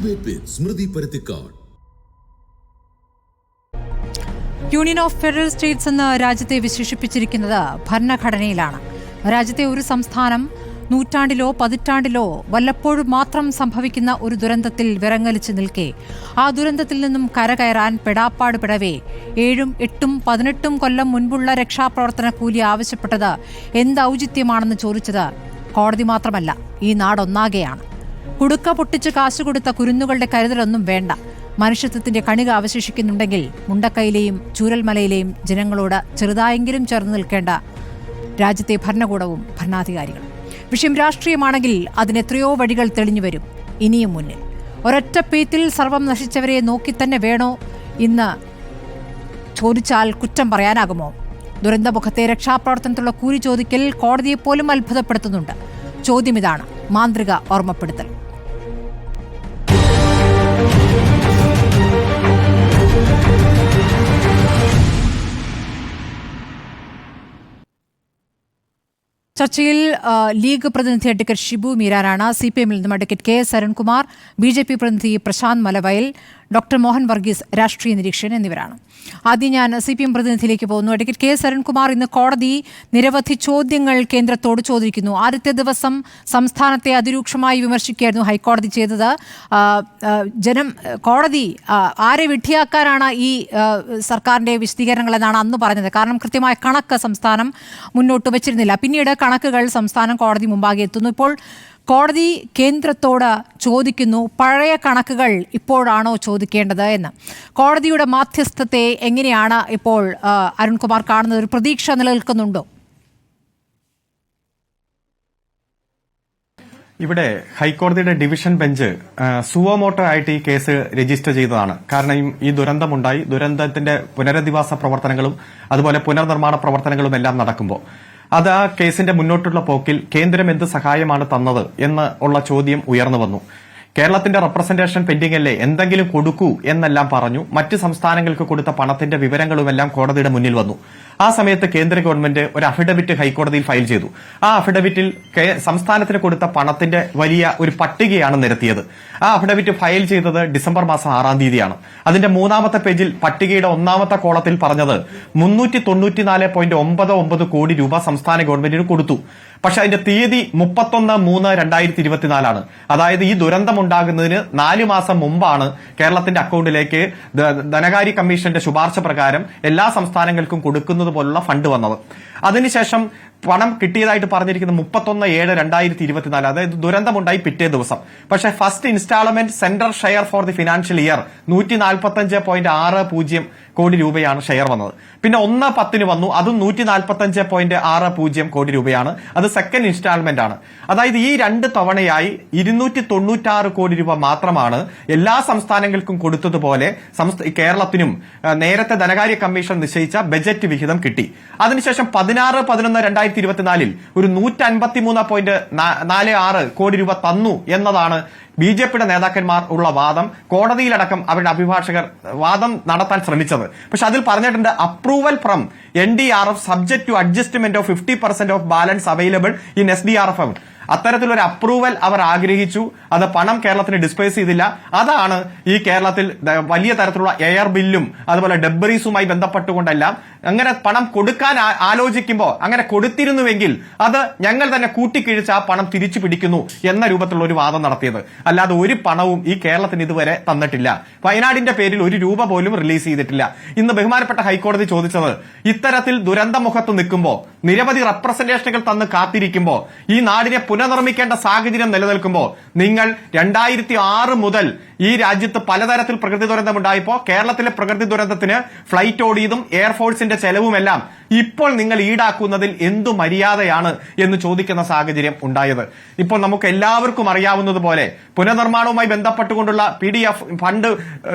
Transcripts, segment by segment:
Debate with Smriti Paruthikad. Union of federal States എന്ന് രാജ്യത്തെ വിശേഷിപ്പിച്ചിരിക്കുന്നത് ഭരണഘടനയിലാണ്. രാജ്യത്തെ ഒരു സംസ്ഥാനം നൂറ്റാണ്ടിലോ പതിറ്റാണ്ടിലോ വല്ലപ്പോഴും മാത്രം സംഭവിക്കുന്ന ഒരു ദുരന്തത്തിൽ വിറങ്ങലിച്ച് നിൽക്കെ ആ ദുരന്തത്തിൽ നിന്നും കരകയറാൻ പെടാപ്പാട് പിടവേ 7, 8, 18 കൊല്ലം മുൻപുള്ള രക്ഷാപ്രവർത്തന കൂലി ആവശ്യപ്പെട്ടത് എന്ത് ഔചിത്യമാണെന്ന് ചോദിച്ചത് കോടതി മാത്രമല്ല, ഈ നാടൊന്നാകെയാണ്. കുടുക്ക പൊട്ടിച്ച് കാശ് കൊടുത്ത കുരുന്നുകളുടെ കരുതലൊന്നും വേണ്ട. മനുഷ്യത്വത്തിന്റെ കണിക അവശേഷിക്കുന്നുണ്ടെങ്കിൽ മുണ്ടക്കൈയിലെയും ചൂരൽമലയിലെയും ജനങ്ങളോട് ചെറുതായെങ്കിലും ചേർന്ന് നിൽക്കേണ്ട രാജ്യത്തെ ഭരണകൂടവും ഭരണാധികാരികളും. വിഷയം രാഷ്ട്രീയമാണെങ്കിൽ അതിനെത്രയോ വഴികൾ തെളിഞ്ഞു വരും ഇനിയും മുന്നിൽ. ഒരൊറ്റ പേത്തിൽ സർവം നശിച്ചവരെ നോക്കി തന്നെ വേണോ ഇന്ന് ചോദിച്ചാൽ കുറ്റം പറയാനാകുമോ? ദുരന്തമുഖത്തെ രക്ഷാപ്രവർത്തനത്തിലുള്ള കൂലി ചോദിക്കൽ കോടതിയെപ്പോലും അത്ഭുതപ്പെടുത്തുന്നുണ്ട്. ചോദ്യം ഇതാണ്, മാന്ത്രിക ഓർമ്മപ്പെടുത്തൽ. ചർച്ചയിൽ ലീഗ് പ്രതിനിധി അഡ്വക്കേറ്റ് ഷിബു മീരാനാണ്, CPM-ൽ നിന്നും അഡ്വക്കേറ്റ് KS അരുൺകുമാർ, BJP പ്രതിനിധി പ്രശാന്ത് മലവയൽ, ഡോക്ടർ മോഹൻ വർഗീസ് രാഷ്ട്രീയ നിരീക്ഷകൻ എന്നിവരാണ്. ആദ്യം ഞാൻ CPM പ്രതിനിധിയിലേക്ക് പോകുന്നു. അഡ്വക്കേറ്റ് KS അരുൺകുമാർ, ഇന്ന് കോടതി നിരവധി ചോദ്യങ്ങൾ കേന്ദ്രത്തോട് ചോദിക്കുന്നു. ആദ്യത്തെ ദിവസം സംസ്ഥാനത്തെ അതിരൂക്ഷമായി വിമർശിക്കുകയായിരുന്നു ഹൈക്കോടതി ചെയ്തത്. കോടതി ആരെ വിഡ്ഢിയാക്കാനാണ് ഈ സർക്കാരിൻ്റെ വിശദീകരണങ്ങൾ എന്നാണ് അന്ന് പറഞ്ഞത്. കാരണം കൃത്യമായ കണക്ക് സംസ്ഥാനം മുന്നോട്ട് വച്ചിരുന്നില്ല. പിന്നീട് കണക്കുകൾ സംസ്ഥാനം കോടതി മുമ്പാകെ എത്തുന്നു. ഇപ്പോൾ കോടതി കേന്ദ്രത്തോട് ചോദിക്കുന്നു, പഴയ കണക്കുകൾ ഇപ്പോഴാണോ ചോദിക്കേണ്ടത് എന്ന്. കോടതിയുടെ മാധ്യസ്ഥത്തെ എങ്ങനെയാണ് ഇപ്പോൾ അരുൺകുമാർ കാണുന്നത്? ഒരു പ്രതീക്ഷ നിലനിൽക്കുന്നുണ്ടോ? ഇവിടെ ഹൈക്കോടതിയുടെ ഡിവിഷൻ ബെഞ്ച് സുവോമോട്ടോ ആയിട്ട് ഈ കേസ് രജിസ്റ്റർ ചെയ്തതാണ്. കാരണം ഈ ദുരന്തമുണ്ടായി, ദുരന്തത്തിന്റെ പുനരധിവാസ പ്രവർത്തനങ്ങളും അതുപോലെ പുനർനിർമ്മാണ പ്രവർത്തനങ്ങളും എല്ലാം നടക്കുമ്പോൾ അത് ആ കേസിന്റെ മുന്നോട്ടുള്ള പോക്കിൽ കേന്ദ്രം എന്ത് സഹായമാണ് തന്നത് എന്ന് ഉള്ള ചോദ്യം ഉയർന്നു വന്നു. കേരളത്തിന്റെ റെപ്രസെന്റേഷൻ പെൻഡിംഗ് അല്ലേ, എന്തെങ്കിലും കൊടുക്കൂ എന്നെല്ലാം പറഞ്ഞു. മറ്റ് സംസ്ഥാനങ്ങൾക്ക് കൊടുത്ത പണത്തിന്റെ വിവരങ്ങളുമെല്ലാം കോടതിയുടെ മുന്നിൽ വന്നു. ആ സമയത്ത് കേന്ദ്ര ഗവൺമെന്റ് ഒരു അഫിഡവിറ്റ് ഹൈക്കോടതിയിൽ ഫയൽ ചെയ്തു. ആ അഫിഡവിറ്റിൽ സംസ്ഥാനത്തിന് കൊടുത്ത പണത്തിന്റെ വലിയ ഒരു പട്ടികയാണ് നിരത്തിയത്. ആ അഫിഡവിറ്റ് ഫയൽ ചെയ്തത് ഡിസംബർ മാസം 6-ാം തീയതിയാണ്. അതിന്റെ 3-ാമത്തെ പേജിൽ പട്ടികയുടെ 1-ാമത്തെ കോളത്തിൽ പറഞ്ഞത് 394.99 കോടി രൂപ സംസ്ഥാന ഗവൺമെന്റിന് കൊടുത്തു. പക്ഷെ അതിന്റെ തീയതി 31/3/2024 അതായത് ഈ ദുരന്തമുണ്ടാകുന്നതിന് 4 മാസം മുമ്പാണ് കേരളത്തിന്റെ അക്കൗണ്ടിലേക്ക് ധനകാര്യ കമ്മീഷന്റെ ശുപാർശ പ്രകാരം എല്ലാ സംസ്ഥാനങ്ങൾക്കും കൊടുക്കുന്നത് പോലുള്ള ഫണ്ട് വന്നത്. അതിനുശേഷം പണം കിട്ടിയതായിട്ട് പറഞ്ഞിരിക്കുന്നത് 31/7/2024 അതായത് ദുരന്തമുണ്ടായി പിറ്റേ ദിവസം. പക്ഷെ first instalment central share for the financial year 145.60 കോടി രൂപയാണ് ഷെയർ വന്നത്. പിന്നെ 1/10 വന്നു, അതും 145.60 കോടി രൂപയാണ്. അത് സെക്കൻഡ് ഇൻസ്റ്റാൾമെന്റ് ആണ്. അതായത് ഈ 2 തവണയായി 296 കോടി രൂപ മാത്രമാണ് എല്ലാ സംസ്ഥാനങ്ങൾക്കും കൊടുത്തതുപോലെ കേരളത്തിനും നേരത്തെ ധനകാര്യ കമ്മീഷൻ നിശ്ചയിച്ച ബജറ്റ് വിഹിതം കിട്ടി. അതിനുശേഷം 16/11/2024 ഒരു 153.46 കോടി രൂപ തന്നു എന്നതാണ് BJPയുടെ നേതാക്കന്മാർ ഉള്ള വാദം. കോടതിയിലടക്കം അവരുടെ അഭിഭാഷകർ വാദം നടത്താൻ ശ്രമിച്ചത്. പക്ഷെ അതിൽ പറഞ്ഞിട്ടുണ്ട് approval from NDRF subject to adjustment of 50% of balance available in SDRF. അത്തരത്തിലൊരു അപ്രൂവൽ അവർ ആഗ്രഹിച്ചു. അത് പണം കേരളത്തിന് ഡിസ്പേഴ്സ് ചെയ്തില്ല. അതാണ് ഈ കേരളത്തിൽ വലിയ തരത്തിലുള്ള എയർ ബില്ലും അതുപോലെ ഡെബ്രീസുമായി ബന്ധപ്പെട്ടുകൊണ്ടെല്ലാം അങ്ങനെ പണം കൊടുക്കാൻ ആലോചിക്കുമ്പോൾ അങ്ങനെ കൊടുത്തിരുന്നുവെങ്കിൽ അത് ഞങ്ങൾ തന്നെ കൂട്ടിക്കിഴിച്ച് ആ പണം തിരിച്ചു പിടിക്കുന്നു എന്ന രൂപത്തിലുള്ള ഒരു വാദം നടത്തിയത്. അല്ലാതെ ഒരു പണവും ഈ കേരളത്തിന് ഇതുവരെ തന്നിട്ടില്ല. വയനാടിന്റെ പേരിൽ 1 രൂപ പോലും റിലീസ് ചെയ്തിട്ടില്ല. ഇന്ന് ബഹുമാനപ്പെട്ട ഹൈക്കോടതി ചോദിച്ചത്, ഇത്തരത്തിൽ ദുരന്തമുഖത്ത് നിൽക്കുമ്പോൾ നിരവധി റെപ്രസെന്റേഷനുകൾ തന്ന് കാത്തിരിക്കുമ്പോൾ ഈ നാടിനെ പുനർനിർമ്മിക്കേണ്ട സാഹചര്യം നിലനിൽക്കുമ്പോൾ നിങ്ങൾ 2006 മുതൽ ഈ രാജ്യത്ത് പലതരത്തിൽ പ്രകൃതി ദുരന്തമുണ്ടായപ്പോൾ കേരളത്തിലെ പ്രകൃതി ദുരന്തത്തിന് ഫ്ലൈറ്റ് ഓടിയതും എയർഫോഴ്സിന്റെ ചെലവുമെല്ലാം ഇപ്പോൾ നിങ്ങൾ ഈടാക്കുന്നതിൽ എന്തു മര്യാദയാണ് എന്ന് ചോദിക്കുന്ന സാഹചര്യം ഉണ്ടായത്. ഇപ്പോൾ നമുക്ക് എല്ലാവർക്കും അറിയാവുന്നതുപോലെ പുനർനിർമ്മാണവുമായി ബന്ധപ്പെട്ടുകൊണ്ടുള്ള PDF ഫണ്ട്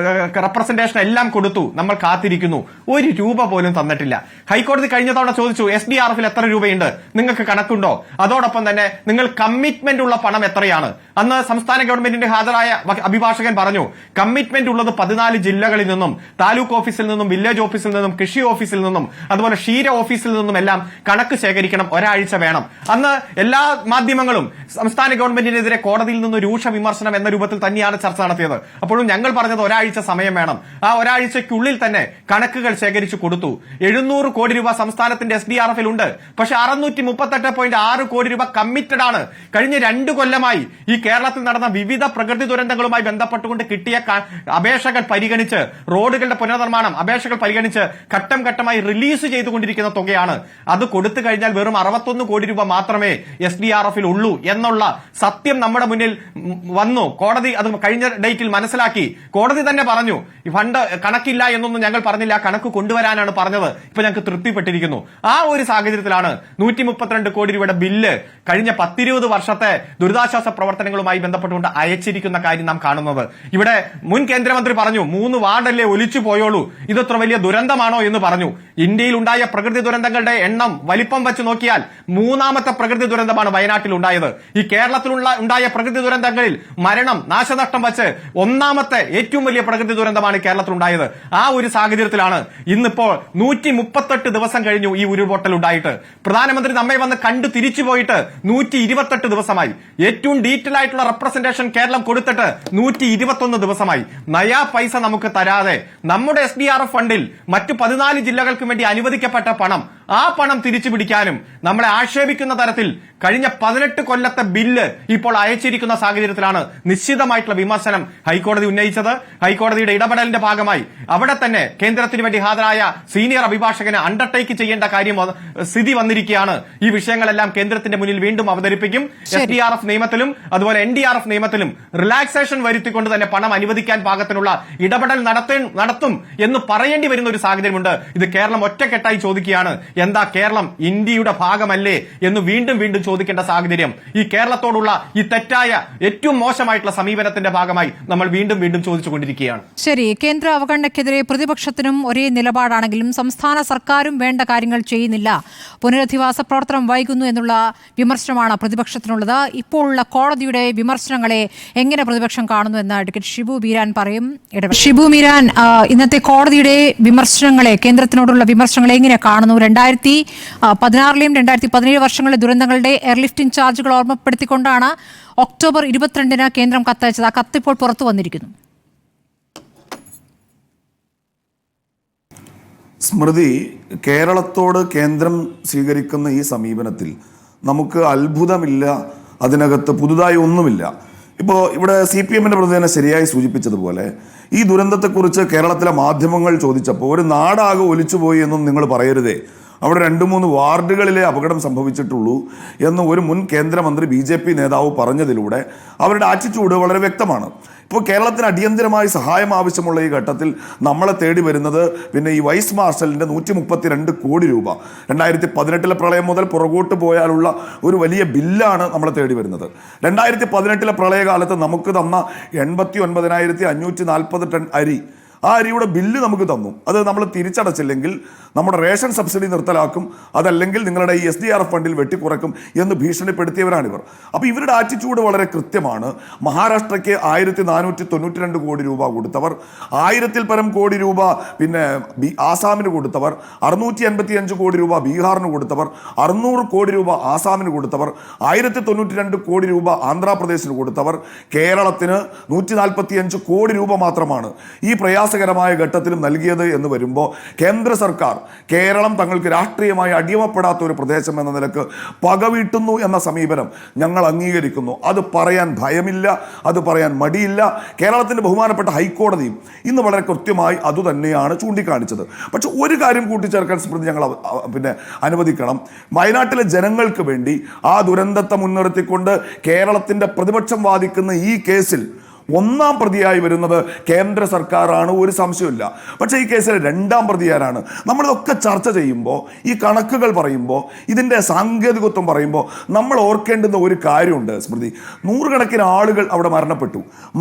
റെപ്രസെന്റേഷൻ എല്ലാം കൊടുത്തു. നമ്മൾ കാത്തിരിക്കുന്നു. 1 രൂപ പോലും തന്നിട്ടില്ല. ഹൈക്കോടതി കഴിഞ്ഞ തവണ ചോദിച്ചു, SDRF-ൽ എത്ര രൂപയുണ്ട്, നിങ്ങൾക്ക് കണക്കുണ്ടോ? അതോടൊപ്പം തന്നെ നിങ്ങൾ കമ്മിറ്റ്മെന്റ് ഉള്ള പണം എത്രയാണ്? അന്ന് സംസ്ഥാന ഗവൺമെന്റിന്റെ ഹാജരായ അഭിഭാഷകൻ പറഞ്ഞു. കമ്മിറ്റ്മെന്റ് ഉള്ളത് 14 ജില്ലകളിൽ നിന്നും, താലൂക്ക് ഓഫീസിൽ നിന്നും, വില്ലേജ് ഓഫീസിൽ നിന്നും, കൃഷി ഓഫീസിൽ നിന്നും, അതുപോലെ ക്ഷീര ഓഫീസിൽ നിന്നും എല്ലാം കണക്ക് ശേഖരിക്കണം, ഒരാഴ്ച വേണം. അന്ന് എല്ലാ മാധ്യമങ്ങളും സംസ്ഥാന ഗവൺമെന്റിനെതിരെ കോടതിയിൽ നിന്ന് രൂക്ഷ വിമർശനം എന്ന രൂപത്തിൽ തന്നെയാണ് ചർച്ച നടത്തിയത്. അപ്പോഴും ഞങ്ങൾ പറഞ്ഞത് ഒരാഴ്ച സമയം വേണം. ആ ഒരാഴ്ചയ്ക്കുള്ളിൽ തന്നെ കണക്കുകൾ ശേഖരിച്ചു കൊടുത്തു. 700 കോടി രൂപ സംസ്ഥാനത്തിന്റെ SDRF ഉണ്ട്. പക്ഷെ 638.6 കോടി രൂപ കമ്മിറ്റഡ് ആണ്. കഴിഞ്ഞ 2 കൊല്ലമായി ഈ കേരളത്തിൽ നടന്ന വിവിധ പ്രകൃതി ദുരന്തങ്ങളുമായി ബന്ധപ്പെട്ടുകൊണ്ട് കിട്ടിയ അപേക്ഷകൾ പരിഗണിച്ച്, റോഡുകളുടെ പുനർനിർമ്മാണം അപേക്ഷകൾ പരിഗണിച്ച് ഘട്ടം ഘട്ടമായി റിലീസ് ചെയ്തുകൊണ്ടിരിക്കുന്ന തുകയാണ്. അത് കൊടുത്തു കഴിഞ്ഞാൽ വെറും 61 കോടി രൂപ മാത്രമേ SDRF ഉള്ളൂ എന്നുള്ള സത്യം നമ്മുടെ മുന്നിൽ വന്നു. കോടതി അത് കഴിഞ്ഞ ഡേറ്റിൽ മനസ്സിലാക്കി. കോടതി തന്നെ പറഞ്ഞു ഈ ഫണ്ട് കണക്കില്ല എന്നൊന്നും ഞങ്ങൾ പറഞ്ഞില്ല, കണക്ക് കൊണ്ടുവരാനാണ് പറഞ്ഞത്. ഇപ്പൊ ഞങ്ങൾക്ക് തൃപ്തിപ്പെട്ടിരിക്കുന്നു. ആ ഒരു സാഹചര്യത്തിലാണ് 132 കോടി രൂപയുടെ ബില്ല് കഴിഞ്ഞ 10-20 വർഷത്തെ ദുരിതാശ്വാസ പ്രവർത്തനങ്ങളുമായി ബന്ധപ്പെട്ടുകൊണ്ട് അയച്ചിരിക്കുന്ന കാര്യം നാം കാണുന്നത്. ഇവിടെ മുൻ കേന്ദ്രമന്ത്രി പറഞ്ഞു 3 വാർഡല്ലേ ഒലിച്ചു പോയോളൂ, ഇതത്ര വലിയ ദുരന്തമാണോ എന്ന് പറഞ്ഞു. ഇന്ത്യയിൽ ഉണ്ടായ പ്രകൃതി ദുരന്തങ്ങളുടെ എണ്ണം വലിപ്പം വെച്ച് നോക്കിയാൽ 3ാമത്തെ പ്രകൃതി ദുരന്തമാണ് വയനാട്ടിൽ ഉണ്ടായത്. ഈ കേരളത്തിലുള്ള ഉണ്ടായ പ്രകൃതി ദുരന്തങ്ങളിൽ മരണം, നാശനഷ്ടം വെച്ച് 1ാമത്തെ ഏറ്റവും വലിയ പ്രകൃതി ദുരന്തമാണ് കേരളത്തിൽ ഉണ്ടായത്. ആ ഒരു സാഹചര്യത്തിലാണ് ഇന്നിപ്പോൾ 138 ദിവസം കഴിഞ്ഞു ഈ ഉരുൾപൊട്ടൽ ഉണ്ടായിട്ട്. പ്രധാനമന്ത്രി നമ്മെ വന്ന് കണ്ടു തിരിച്ചു പോയിട്ട് 128 ദിവസമായി. ഏറ്റവും ഡീറ്റെയിൽ ആയിട്ടുള്ള റെപ്രസെന്റേഷൻ കേരളം കൊടുത്തിട്ട് 121 ദിവസമായി. നയാ പൈസ നമുക്ക് തരാതെ നമ്മുടെ SDRF ഫണ്ടിൽ മറ്റു 14 ജില്ലകൾക്ക് വേണ്ടി അനുവദിക്കപ്പെട്ട പണം, ആ പണം തിരിച്ചു പിടിക്കാനും നമ്മളെ ആക്ഷേപിക്കുന്ന തരത്തിൽ കഴിഞ്ഞ 18 കൊല്ലത്തെ ബില്ല് ഇപ്പോൾ അയച്ചിരിക്കുന്ന സാഹചര്യത്തിലാണ് നിശ്ചിതമായിട്ടുള്ള വിമർശനം ഹൈക്കോടതി ഉന്നയിച്ചത്. ഹൈക്കോടതിയുടെ ഇടപെടലിന്റെ ഭാഗമായി അവിടെ തന്നെ കേന്ദ്രത്തിന് വേണ്ടി ഹാജരായ സീനിയർ അഭിഭാഷകന് അണ്ടർടേക്ക് ചെയ്യേണ്ട കാര്യം സ്ഥിതി വന്നിരിക്കുകയാണ്. ഈ വിഷയങ്ങളെല്ലാം കേന്ദ്രത്തിന്റെ മുന്നിൽ വീണ്ടും അവതരിപ്പിക്കും. SDRF നിയമത്തിലും അതുപോലെ NDRF നിയമത്തിലും റിലാക്സേഷൻ വരുത്തിക്കൊണ്ട് തന്നെ പണം അനുവദിക്കാൻ പാകത്തിനുള്ള ഇടപെടൽ നടത്തും എന്ന് പറയേണ്ടി വരുന്ന ഒരു സാഹചര്യമുണ്ട്. ഇത് കേരളം ഒറ്റക്കെട്ടായി ചോദിക്കുകയാണ്, എന്താ കേരളം ഇന്ത്യയുടെ ഭാഗമല്ലേ എന്ന് വീണ്ടും വീണ്ടും ചോദിക്കേണ്ട സാഹചര്യം ഈ കേരളത്തോടുള്ള ഈ തെറ്റായ ഏറ്റവും മോശമായിട്ടുള്ള സമീപനത്തിന്റെ ഭാഗമായി നമ്മൾ വീണ്ടും വീണ്ടും ചോദിച്ചുകൊണ്ടിരിക്കുകയാണ്. ശരി, കേന്ദ്ര അവഗണനയ്ക്കെതിരെ പ്രതിപക്ഷത്തിനും ഒരേ നിലപാടാണെങ്കിലും സംസ്ഥാന സർക്കാരും വേണ്ട കാര്യങ്ങൾ ചെയ്യുന്നില്ല, പുനരധിവാസ പ്രവർത്തനം വൈകുന്നു എന്നുള്ള വിമർശനമാണ് പ്രതിപക്ഷത്തിനുള്ളത്. ഇപ്പോഴുള്ള കോടതിയുടെ വിമർശനങ്ങളെ എങ്ങനെ പ്രതിപക്ഷം കാണുന്നു എന്ന് അഡ്വക്കേറ്റ് ഷിബു മീരാൻ പറയും. ഷിബു മീരാൻ, ഇന്നത്തെ കോടതിയുടെ വിമർശനങ്ങളെ, കേന്ദ്രത്തിനോടുള്ള വിമർശനങ്ങളെ എങ്ങനെ കാണുന്നു? 2016 2017 വർഷങ്ങളിലെ ദുരന്തങ്ങളുടെ എയർലിഫ്റ്റിംഗ് ചാർജുകൾ ഓർമ്മപ്പെടുത്തിക്കൊണ്ടാണ് ഒക്ടോബർ 22 കേന്ദ്രം കത്തയച്ചത്. ആ കത്തിപ്പോൾ പുറത്തു വന്നിരിക്കുന്നു. സ്മൃതി, കേരളത്തോട് കേന്ദ്രം സ്വീകരിക്കുന്ന ഈ സമീപനത്തിൽ നമുക്ക് അത്ഭുതമില്ല, അതിനകത്ത് പുതുതായി ഒന്നുമില്ല. ഇപ്പോൾ ഇവിടെ CPM-ന്റെ പ്രതിനിധി ശരിയായി സൂചിപ്പിച്ചതുപോലെ ഈ ദുരന്തത്തെക്കുറിച്ച് കേരളത്തിലെ മാധ്യമങ്ങൾ ചോദിച്ചപ്പോൾ ഒരു നാടാകെ ഒലിച്ചുപോയി എന്നും നിങ്ങൾ പറയരുതേ, അവിടെ 2-3 വാർഡുകളിലെ അപകടം സംഭവിച്ചിട്ടുള്ളൂ എന്ന് ഒരു മുൻ കേന്ദ്രമന്ത്രി BJP നേതാവ് പറഞ്ഞതിലൂടെ അവരുടെ ആറ്റിറ്റ്യൂഡ് വളരെ വ്യക്തമാണ്. ഇപ്പോൾ കേരളത്തിന് അടിയന്തരമായി സഹായം ആവശ്യമുള്ള ഈ ഘട്ടത്തിൽ നമ്മളെ തേടി വരുന്നത് പിന്നെ ഈ വൈസ് മാർഷലിൻ്റെ 132 കോടി രൂപ 2018 പ്രളയം മുതൽ പുറകോട്ട് പോയാലുള്ള ഒരു വലിയ ബില്ലാണ് നമ്മളെ തേടി വരുന്നത്. 2018 പ്രളയകാലത്ത് നമുക്ക് തന്ന 89,540 ടൺ അരി, ആ അരിയുടെ ബില്ല് നമുക്ക് തന്നു. അത് നമ്മൾ തിരിച്ചടച്ചില്ലെങ്കിൽ നമ്മുടെ റേഷൻ സബ്സിഡി നിർത്തലാക്കും, അതല്ലെങ്കിൽ നിങ്ങളുടെ ഈ SDRF ഫണ്ടിൽ വെട്ടിക്കുറക്കും എന്ന് ഭീഷണിപ്പെടുത്തിയവരാണിവർ. അപ്പോൾ ഇവരുടെ ആറ്റിറ്റ്യൂഡ് വളരെ കൃത്യമാണ്. മഹാരാഷ്ട്രയ്ക്ക് 1492 കോടി രൂപ കൊടുത്തവർ, 1000-ൽ പരം കോടി രൂപ പിന്നെ ആസാമിന് കൊടുത്തവർ, 655 കോടി രൂപ ബീഹാറിന് കൊടുത്തവർ, 600 കോടി രൂപ ആസാമിന് കൊടുത്തവർ, 1092 കോടി രൂപ ആന്ധ്രാപ്രദേശിന് കൊടുത്തവർ, കേരളത്തിന് 145 കോടി രൂപ മാത്രമാണ് ഈ പ്രയാസകരമായ ഘട്ടത്തിലും നൽകിയത് എന്ന് വരുമ്പോൾ കേന്ദ്ര സർക്കാർ കേരളം തങ്ങൾക്ക് രാഷ്ട്രീയമായി അടിയമപ്പെടാത്ത ഒരു പ്രദേശം എന്ന നിലക്ക് പകവീട്ടുന്നു എന്ന സമീപനം ഞങ്ങൾ അംഗീകരിക്കുന്നു. അത് പറയാൻ ഭയമില്ല, അത് പറയാൻ മടിയില്ല. കേരളത്തിൻ്റെ ബഹുമാനപ്പെട്ട ഹൈക്കോടതിയും ഇന്ന് വളരെ കൃത്യമായി അതുതന്നെയാണ് ചൂണ്ടിക്കാണിച്ചത്. പക്ഷെ ഒരു കാര്യം കൂട്ടിച്ചേർക്കാൻ സ്മൃതി ഞങ്ങൾ അനുവദിക്കണം. വയനാട്ടിലെ ജനങ്ങൾക്ക് വേണ്ടി ആ ദുരന്തത്തെ മുൻനിർത്തിക്കൊണ്ട് കേരളത്തിൻ്റെ പ്രതിപക്ഷം വാദിക്കുന്ന ഈ കേസിൽ 1-ാം പ്രതിയായി വരുന്നത് കേന്ദ്ര സർക്കാരാണ്, ഒരു സംശയമില്ല. പക്ഷേ ഈ കേസിൽ 2-ാം പ്രതിയാരാണ്? നമ്മളിതൊക്കെ ചർച്ച ചെയ്യുമ്പോൾ, ഈ കണക്കുകൾ പറയുമ്പോൾ, ഇതിൻ്റെ സാങ്കേതികത്വം പറയുമ്പോൾ നമ്മൾ ഓർക്കേണ്ടുന്ന ഒരു കാര്യമുണ്ട് സ്മൃതി. 100 കണക്കിന് ആളുകൾ അവിടെ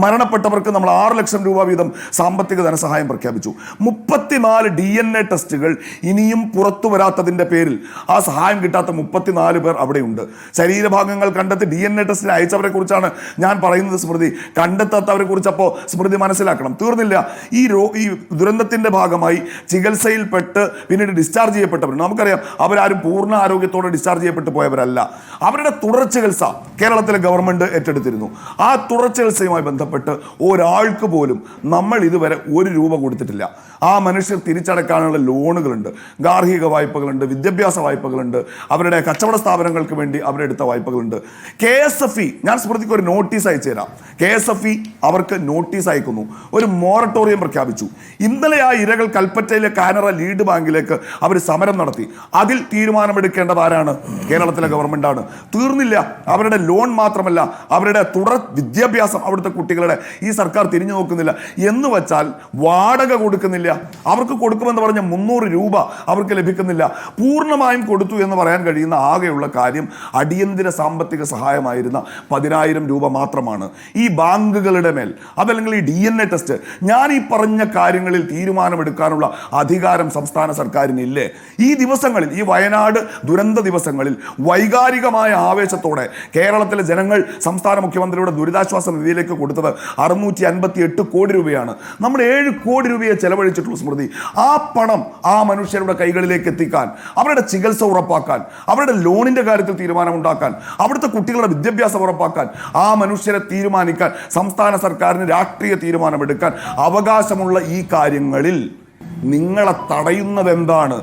മരണപ്പെട്ടവർക്ക് നമ്മൾ 6 ലക്ഷം രൂപ വീതം സാമ്പത്തിക ധനസഹായം പ്രഖ്യാപിച്ചു. 34 DNA ടെസ്റ്റുകൾ ഇനിയും പുറത്തു വരാത്തതിൻ്റെ പേരിൽ ആ സഹായം കിട്ടാത്ത 34 പേർ അവിടെയുണ്ട്. ശരീരഭാഗങ്ങൾ കണ്ടെത്തി DNA ടെസ്റ്റിന് അയച്ചവരെ കുറിച്ചാണ് ഞാൻ പറയുന്നത് സ്മൃതി. കണ്ടെത്താത്ത നടത്താത്തവരെ കുറിച്ച് അപ്പോൾ സ്മൃതി മനസ്സിലാക്കണം. തീർന്നില്ല. ഈ ദുരന്തത്തിന്റെ ഭാഗമായി ചികിത്സയിൽപ്പെട്ട് പിന്നീട് ഡിസ്ചാർജ് ചെയ്യപ്പെട്ടവരുണ്ട്. നമുക്കറിയാം അവരാരും പൂർണ്ണ ആരോഗ്യത്തോടെ ഡിസ്ചാർജ് ചെയ്യപ്പെട്ടു പോയവരല്ല. അവരുടെ തുടർ ചികിത്സ കേരളത്തിലെ ഗവൺമെന്റ് ഏറ്റെടുത്തിരുന്നു. ആ തുടർ ചികിത്സയുമായി ബന്ധപ്പെട്ട് ഒരാൾക്ക് പോലും നമ്മൾ ഇതുവരെ 1 രൂപ കൊടുത്തിട്ടില്ല. ആ മനുഷ്യർ തിരിച്ചടക്കാനുള്ള ലോണുകളുണ്ട്, ഗാർഹിക വായ്പകളുണ്ട്, വിദ്യാഭ്യാസ വായ്പകളുണ്ട്, അവരുടെ കച്ചവട സ്ഥാപനങ്ങൾക്ക് വേണ്ടി അവരെടുത്ത വായ്പകളുണ്ട്. KSFE, ഞാൻ സ്മൃതിക്ക് ഒരു നോട്ടീസ് അയച്ചു തരാം. KSFE അവർക്ക് നോട്ടീസ് അയക്കുന്നു, ഒരു മൊറട്ടോറിയം പ്രഖ്യാപിച്ചു. ഇന്നലെ ആ ഇരകൾ കൽപ്പറ്റയിലെ കാനറ ലീഡ് ബാങ്കിലേക്ക് അവർ സമരം നടത്തി. അതിൽ തീരുമാനമെടുക്കേണ്ടത് ആരാണ്? കേരളത്തിലെ ഗവൺമെന്റാണ്. തീർന്നില്ല. അവരുടെ ലോൺ മാത്രമല്ല, അവരുടെ തുടർ വിദ്യാഭ്യാസം അവിടുത്തെ കുട്ടികളുടെ ഈ സർക്കാർ തിരിഞ്ഞു നോക്കുന്നില്ല. എന്ന് വെച്ചാൽ വാടക കൊടുക്കുന്നില്ല. അവർക്ക് കൊടുക്കുമെന്ന് പറഞ്ഞ 300 രൂപ അവർക്ക് ലഭിക്കുന്നില്ല. പൂർണ്ണമായും കൊടുത്തു എന്ന് പറയാൻ കഴിയുന്ന ആകെയുള്ള കാര്യം അടിയന്തര സാമ്പത്തിക സഹായമായിരുന്ന 10,000 രൂപ മാത്രമാണ്. ഈ ബാങ്കുകളുടെ മേൽ അതല്ലെങ്കിൽ ഈ DNA ടെസ്റ്റ്, ഞാൻ ഈ പറഞ്ഞ കാര്യങ്ങളിൽ തീരുമാനമെടുക്കാനുള്ള അധികാരം സംസ്ഥാന സർക്കാരിനില്ലേ? ഈ ദിവസങ്ങളിൽ, ഈ വയനാട് ദുരന്ത ദിവസങ്ങളിൽ വൈകാരികമായ ആവേശത്തോടെ കേരളത്തിലെ ജനങ്ങൾ സംസ്ഥാന മുഖ്യമന്ത്രിയുടെ ദുരിതാശ്വാസ നിധിയിലേക്ക് കൊടുത്തത് 658 കോടി രൂപയാണ്. നമ്മൾ 7 കോടി രൂപയെ ചെലവഴിച്ചിട്ടുള്ള സ്മൃതി. ആ പണം ആ മനുഷ്യരുടെ കൈകളിലേക്ക് എത്തിക്കാൻ, അവരുടെ ചികിത്സ ഉറപ്പാക്കാൻ, അവരുടെ ലോണിന്റെ കാര്യത്തിൽ തീരുമാനമുണ്ടാക്കാൻ, അവിടുത്തെ കുട്ടികളുടെ വിദ്യാഭ്യാസം ഉറപ്പാക്കാൻ, ആ മനുഷ്യരെ തീരുമാനിക്കാൻ സംസ്ഥാന സർക്കാരിന് രാഷ്ട്രീയ തീരുമാനമെടുക്കാൻ അവകാശമുള്ള ഈ കാര്യങ്ങളിൽ നിങ്ങളെ തടയുന്നത് എന്താണ്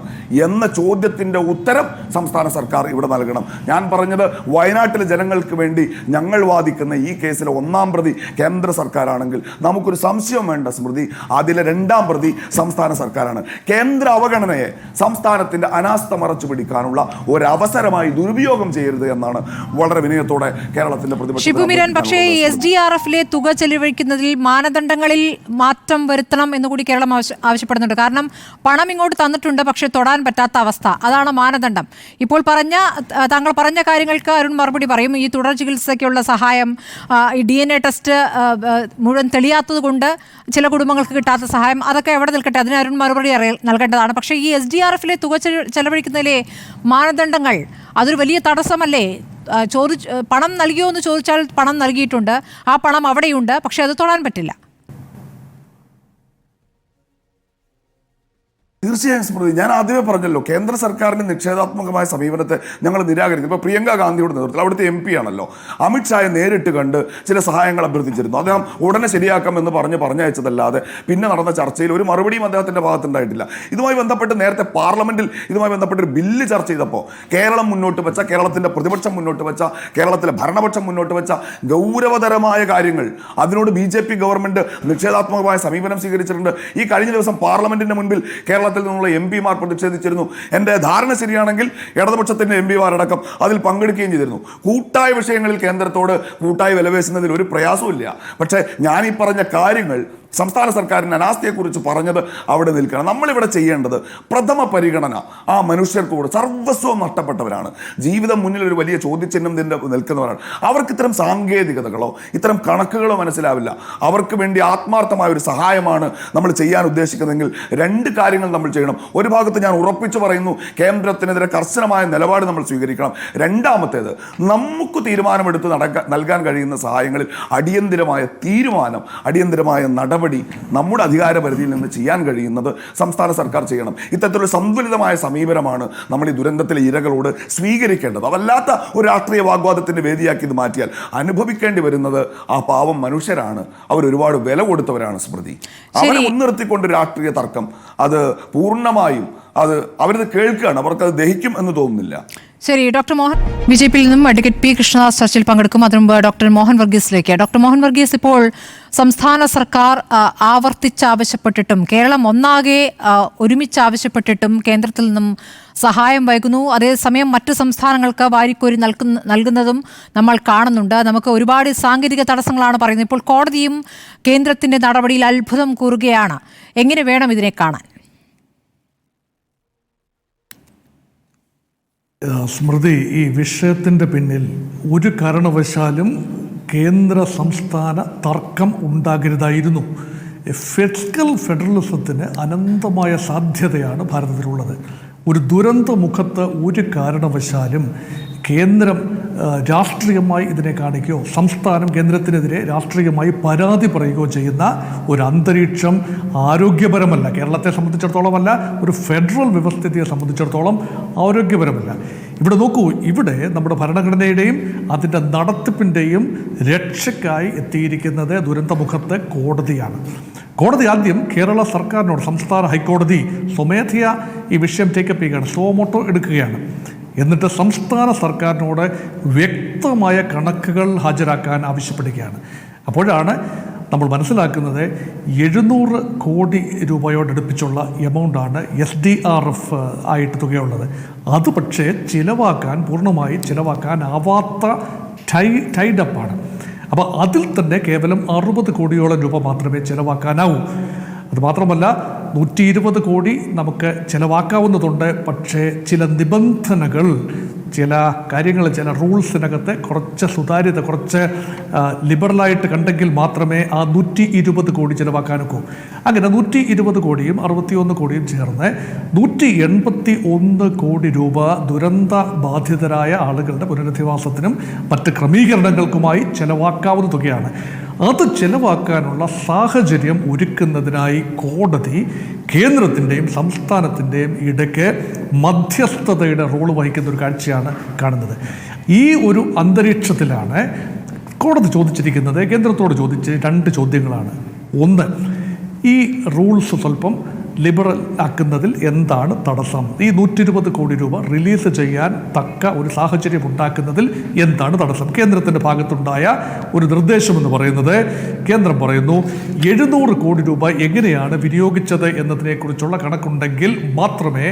എന്ന ചോദ്യത്തിൻ്റെ ഉത്തരം സംസ്ഥാന സർക്കാർ ഇവിടെ നൽകണം. ഞാൻ പറഞ്ഞത് വയനാട്ടിലെ ജനങ്ങൾക്ക് വേണ്ടി ഞങ്ങൾ വാദിക്കുന്ന ഈ കേസിലെ 1-ാം പ്രതി കേന്ദ്ര സർക്കാരാണെങ്കിൽ നമുക്കൊരു സംശയം വേണ്ട സ്മൃതി, അതിലെ 2-ാം പ്രതി സംസ്ഥാന സർക്കാരാണ്. കേന്ദ്ര അവഗണനയെ സംസ്ഥാനത്തിൻ്റെ അനാസ്ഥ മറച്ചു പിടിക്കാനുള്ള ഒരവസരമായി ദുരുപയോഗം ചെയ്യരുത് എന്നാണ് വളരെ വിനയത്തോടെ കേരളത്തിന്റെ പ്രതിപക്ഷം. പക്ഷേ SDRF-ലെ തുക ചെലവഴിക്കുന്നതിൽ മാനദണ്ഡങ്ങളിൽ മാറ്റം വരുത്തണം എന്നുകൂടി കേരളം ആവശ്യപ്പെടുന്നുണ്ട്. കാരണം പണം ഇങ്ങോട്ട് തന്നിട്ടുണ്ട്, പക്ഷെ തൊടാൻ പറ്റാത്ത അവസ്ഥ, അതാണ് മാനദണ്ഡം. ഇപ്പോൾ താങ്കൾ പറഞ്ഞ കാര്യങ്ങൾക്ക് അരുൺ മറുപടി പറയും. ഈ തുടർ ചികിത്സയ്ക്കുള്ള സഹായം, ഈ DNA ടെസ്റ്റ് മുഴുവൻ തെളിയാത്തത് കൊണ്ട് ചില കുടുംബങ്ങൾക്ക് കിട്ടാത്ത സഹായം, അതൊക്കെ എവിടെ നിൽക്കട്ടെ, അതിന് അരുൺ മറുപടി നൽകേണ്ടതാണ്. പക്ഷേ ഈ SDRF-ലെ തുക ചെലവഴിക്കുന്നതിലെ മാനദണ്ഡങ്ങൾ അതൊരു വലിയ തടസ്സമല്ലേ? പണം നൽകിയോ എന്ന് ചോദിച്ചാൽ പണം നൽകിയിട്ടുണ്ട്, ആ പണം അവിടെയുണ്ട്, പക്ഷെ അത് തൊടാൻ പറ്റില്ല. തീർച്ചയായും സ്മൃതി, ഞാൻ ആദ്യമേ പറഞ്ഞല്ലോ, കേന്ദ്ര സർക്കാരിന്റെ നിഷേധാത്മകമായ സമീപനത്തെ ഞങ്ങൾ നിരാകരിക്കുന്നു. ഇപ്പോൾ പ്രിയങ്ക ഗാന്ധിയുടെ നേതൃത്വത്തിൽ, അവിടുത്തെ MP ആണല്ലോ, അമിത്ഷായെ നേരിട്ട് കണ്ട് ചില സഹായങ്ങൾ അഭ്യർത്ഥിച്ചിരുന്നു. അദ്ദേഹം ഉടനെ ശരിയാക്കാമെന്ന് പറഞ്ഞയച്ചതല്ലാതെ പിന്നെ നടന്ന ചർച്ചയിൽ ഒരു മറുപടിയും അദ്ദേഹത്തിന്റെ ഭാഗത്തുണ്ടായിട്ടില്ല. ഇതുമായി ബന്ധപ്പെട്ട് നേരത്തെ പാർലമെന്റിൽ ഇതുമായി ബന്ധപ്പെട്ടൊരു ബില്ല് ചർച്ച ചെയ്തപ്പോൾ കേരളം മുന്നോട്ട് വെച്ച, കേരളത്തിന്റെ പ്രതിപക്ഷം മുന്നോട്ട് വെച്ച, കേരളത്തിലെ ഭരണപക്ഷം മുന്നോട്ട് വെച്ച ഗൗരവതരമായ കാര്യങ്ങൾ, അതിനോട് BJP ഗവൺമെന്റ് നിഷേധാത്മകമായ സമീപനം സ്വീകരിച്ചിട്ടുണ്ട്. ഈ കഴിഞ്ഞ ദിവസം പാർലമെന്റിന്റെ മുൻപിൽ കേരളത്തിൽ നിന്നുള്ള MP-മാർ പ്രതിഷേധിച്ചിരുന്നു. എൻ്റെ ധാരണ ശരിയാണെങ്കിൽ ഇടതുപക്ഷത്തിന്റെ MP-മാർ അടക്കം അതിൽ പങ്കെടുക്കുകയും ചെയ്തിരുന്നു. കൂട്ടായ വിഷയങ്ങളിൽ കേന്ദ്രത്തോട് കൂട്ടായി വിലപേശുന്നതിൽ ഒരു പ്രയാസവും ഇല്ല. പക്ഷേ ഞാൻ ഈ പറഞ്ഞ കാര്യങ്ങൾ സംസ്ഥാന സർക്കാരിൻ്റെ അനാസ്ഥയെക്കുറിച്ച് പറഞ്ഞത് അവിടെ നിൽക്കണം. നമ്മളിവിടെ ചെയ്യേണ്ടത് പ്രഥമ പരിഗണന ആ മനുഷ്യർക്കൂടെ, സർവസ്വം നഷ്ടപ്പെട്ടവരാണ്, ജീവിതം മുന്നിൽ ഒരു വലിയ ചോദ്യചിഹ്നം നിൽക്കുന്നവരാണ്. അവർക്ക് ഇത്തരം സാങ്കേതികതകളോ ഇത്തരം കണക്കുകളോ മനസ്സിലാവില്ല. അവർക്ക് വേണ്ടി ആത്മാർത്ഥമായ ഒരു സഹായമാണ് നമ്മൾ ചെയ്യാൻ ഉദ്ദേശിക്കുന്നതെങ്കിൽ 2 കാര്യങ്ങൾ നമ്മൾ ചെയ്യണം. ഒരു ഭാഗത്ത് ഞാൻ ഉറപ്പിച്ചു പറയുന്നു, കേന്ദ്രത്തിനെതിരെ കർശനമായ നിലപാട് നമ്മൾ സ്വീകരിക്കണം. രണ്ടാമത്തേത്, നമുക്ക് തീരുമാനമെടുത്ത് നൽകാൻ കഴിയുന്ന സഹായങ്ങളിൽ അടിയന്തിരമായ തീരുമാനം, അടിയന്തിരമായ നടപടി നമ്മുടെ അധികാര പരിധിയിൽ നിന്ന് ചെയ്യാൻ കഴിയുന്നത് സംസ്ഥാന സർക്കാർ ചെയ്യണം. ഇത്തരത്തിലുള്ള സന്തുലിതമായ സമീപനമാണ് നമ്മൾ ഈ ദുരന്തത്തിലെ ഇരകളോട് സ്വീകരിക്കേണ്ടത്. അതല്ലാത്ത ഒരു രാഷ്ട്രീയ വാഗ്വാദത്തിന്റെ വേദിയാക്കി ഇത് മാറ്റിയാൽ അനുഭവിക്കേണ്ടി വരുന്നത് ആ പാവം മനുഷ്യരാണ്. അവർ ഒരുപാട് വില കൊടുത്തവരാണ് സ്മൃതി. അവരെ മുൻനിർത്തിക്കൊണ്ട് രാഷ്ട്രീയ തർക്കം അത് പൂർണ്ണമായും അവരത് കേൾക്കുകയാണ്, അവർക്കത് ദഹിക്കും എന്ന് തോന്നുന്നില്ല. ശരി, ഡോക്ടർ മോഹൻ, BJP-യിൽ നിന്നും അഡ്വക്കേറ്റ് P. കൃഷ്ണദാസ് ചർച്ചയിൽ പങ്കെടുക്കും. അതിനുമുമ്പ് ഡോക്ടർ മോഹൻ വർഗീസിലേക്ക്. ഡോക്ടർ മോഹൻ വർഗീസ്, ഇപ്പോൾ സംസ്ഥാന സർക്കാർ ആവർത്തിച്ചാവശ്യപ്പെട്ടിട്ടും, കേരളം ഒന്നാകെ ഒരുമിച്ചാവശ്യപ്പെട്ടിട്ടും കേന്ദ്രത്തിൽ നിന്നും സഹായം വൈകുന്നു. അതേസമയം മറ്റ് സംസ്ഥാനങ്ങൾക്ക് വാരിക്കോരി നൽകുന്നതും നമ്മൾ കാണുന്നുണ്ട്. നമുക്ക് ഒരുപാട് സാങ്കേതിക തടസ്സങ്ങളാണ് പറയുന്നത്. ഇപ്പോൾ കോടതിയും കേന്ദ്രത്തിന്റെ നടപടിയിൽ അത്ഭുതം കൂറുകയാണ്. എങ്ങനെ വേണം ഇതിനെ കാണാൻ? സ്മൃതി, ഈ വിഷയത്തിൻ്റെ പിന്നിൽ ഒരു കാരണവശാലും കേന്ദ്ര സംസ്ഥാന തർക്കം ഉണ്ടാകരുതായിരുന്നു. ഫിസ്ക്കൽ ഫെഡറലിസത്തിന് അനന്തമായ സാധ്യതയാണ് ഭാരതത്തിലുള്ളത്. ഒരു ദുരന്ത മുഖത്ത് ഒരു കാരണവശാലും കേന്ദ്രം രാഷ്ട്രീയമായി ഇതിനെ കാണിക്കുകയോ സംസ്ഥാനം കേന്ദ്രത്തിനെതിരെ രാഷ്ട്രീയമായി പരാതി പറയുകയോ ചെയ്യുന്ന ഒരു അന്തരീക്ഷം ആരോഗ്യപരമല്ല. കേരളത്തെ സംബന്ധിച്ചിടത്തോളമല്ല, ഒരു ഫെഡറൽ വ്യവസ്ഥിതിയെ സംബന്ധിച്ചിടത്തോളം ആരോഗ്യപരമല്ല. ഇവിടെ നോക്കൂ, ഇവിടെ നമ്മുടെ ഭരണഘടനയുടെയും അതിൻ്റെ നടത്തിപ്പിൻ്റെയും രക്ഷയ്ക്കായി എത്തിയിരിക്കുന്നത് ദുരന്തമുഖത്ത് കോടതിയാണ്. കോടതി ആദ്യം കേരള സർക്കാരിനോട്, സംസ്ഥാന ഹൈക്കോടതി സ്വമേധയാ ഈ വിഷയം ടേക്കപ്പ് ചെയ്യുകയാണ്, സോമോട്ടോ എടുക്കുകയാണ്. എന്നിട്ട് സംസ്ഥാന സർക്കാരിനോട് വ്യക്തമായ കണക്കുകൾ ഹാജരാക്കാൻ ആവശ്യപ്പെടുകയാണ്. അപ്പോഴാണ് നമ്മൾ മനസ്സിലാക്കുന്നത് 700 കോടി രൂപയോടടുപ്പിച്ചുള്ള എമൗണ്ടാണ് SDRF ആയിട്ട് തുകയുള്ളത്. അത് പക്ഷേ പൂർണ്ണമായി ചിലവാക്കാനാവാത്ത ടൈഡപ്പാണ്. അപ്പോൾ അതിൽ തന്നെ കേവലം 60 കോടിയോളം രൂപ മാത്രമേ ചിലവാക്കാനാവൂ. അതുമാത്രമല്ല 120 കോടി നമുക്ക് ചിലവാക്കാവുന്നതുണ്ട്. പക്ഷേ ചില നിബന്ധനകൾ, ചില കാര്യങ്ങൾ, ചില റൂൾസിനകത്ത് കുറച്ച് സുതാര്യത, കുറച്ച് ലിബറലായിട്ട് കണ്ടെങ്കിൽ മാത്രമേ ആ 120 കോടി ചിലവാക്കാനൊക്കൂ. അങ്ങനെ 120 കോടിയും 61 കോടിയും ചേർന്ന് 181 കോടി രൂപ ദുരന്ത ബാധിതരായ ആളുകളുടെ പുനരധിവാസത്തിനും മറ്റ് ക്രമീകരണങ്ങൾക്കുമായി ചിലവാക്കാവുന്ന തുകയാണ്. അത് ചിലവാക്കാനുള്ള സാഹചര്യം ഒരുക്കുന്നതിനായി കോടതി കേന്ദ്രത്തിൻ്റെയും സംസ്ഥാനത്തിൻ്റെയും ഇടയ്ക്ക് മധ്യസ്ഥതയുടെ റോള് വഹിക്കുന്ന ഒരു കാഴ്ചയാണ് കാണുന്നത്. ഈ ഒരു അന്തരീക്ഷത്തിലാണ് കോടതി ചോദിച്ചിരിക്കുന്നത്, കേന്ദ്രത്തോട് ചോദിച്ച് 2 ചോദ്യങ്ങളാണ്. ഒന്ന്, ഈ റൂൾസ് സ്വല്പം ലിബറൽ ആക്കുന്നതിൽ എന്താണ് തടസ്സം? ഈ 120 കോടി രൂപ റിലീസ് ചെയ്യാൻ തക്ക ഒരു സാഹചര്യം ഉണ്ടാക്കുന്നതിൽ എന്താണ് തടസ്സം? കേന്ദ്രത്തിൻ്റെ ഭാഗത്തുണ്ടായ ഒരു നിർദ്ദേശമെന്ന് പറയുന്നത്, കേന്ദ്രം പറയുന്നു 700 കോടി രൂപ എങ്ങനെയാണ് വിനിയോഗിച്ചത് എന്നതിനെക്കുറിച്ചുള്ള കണക്കുണ്ടെങ്കിൽ മാത്രമേ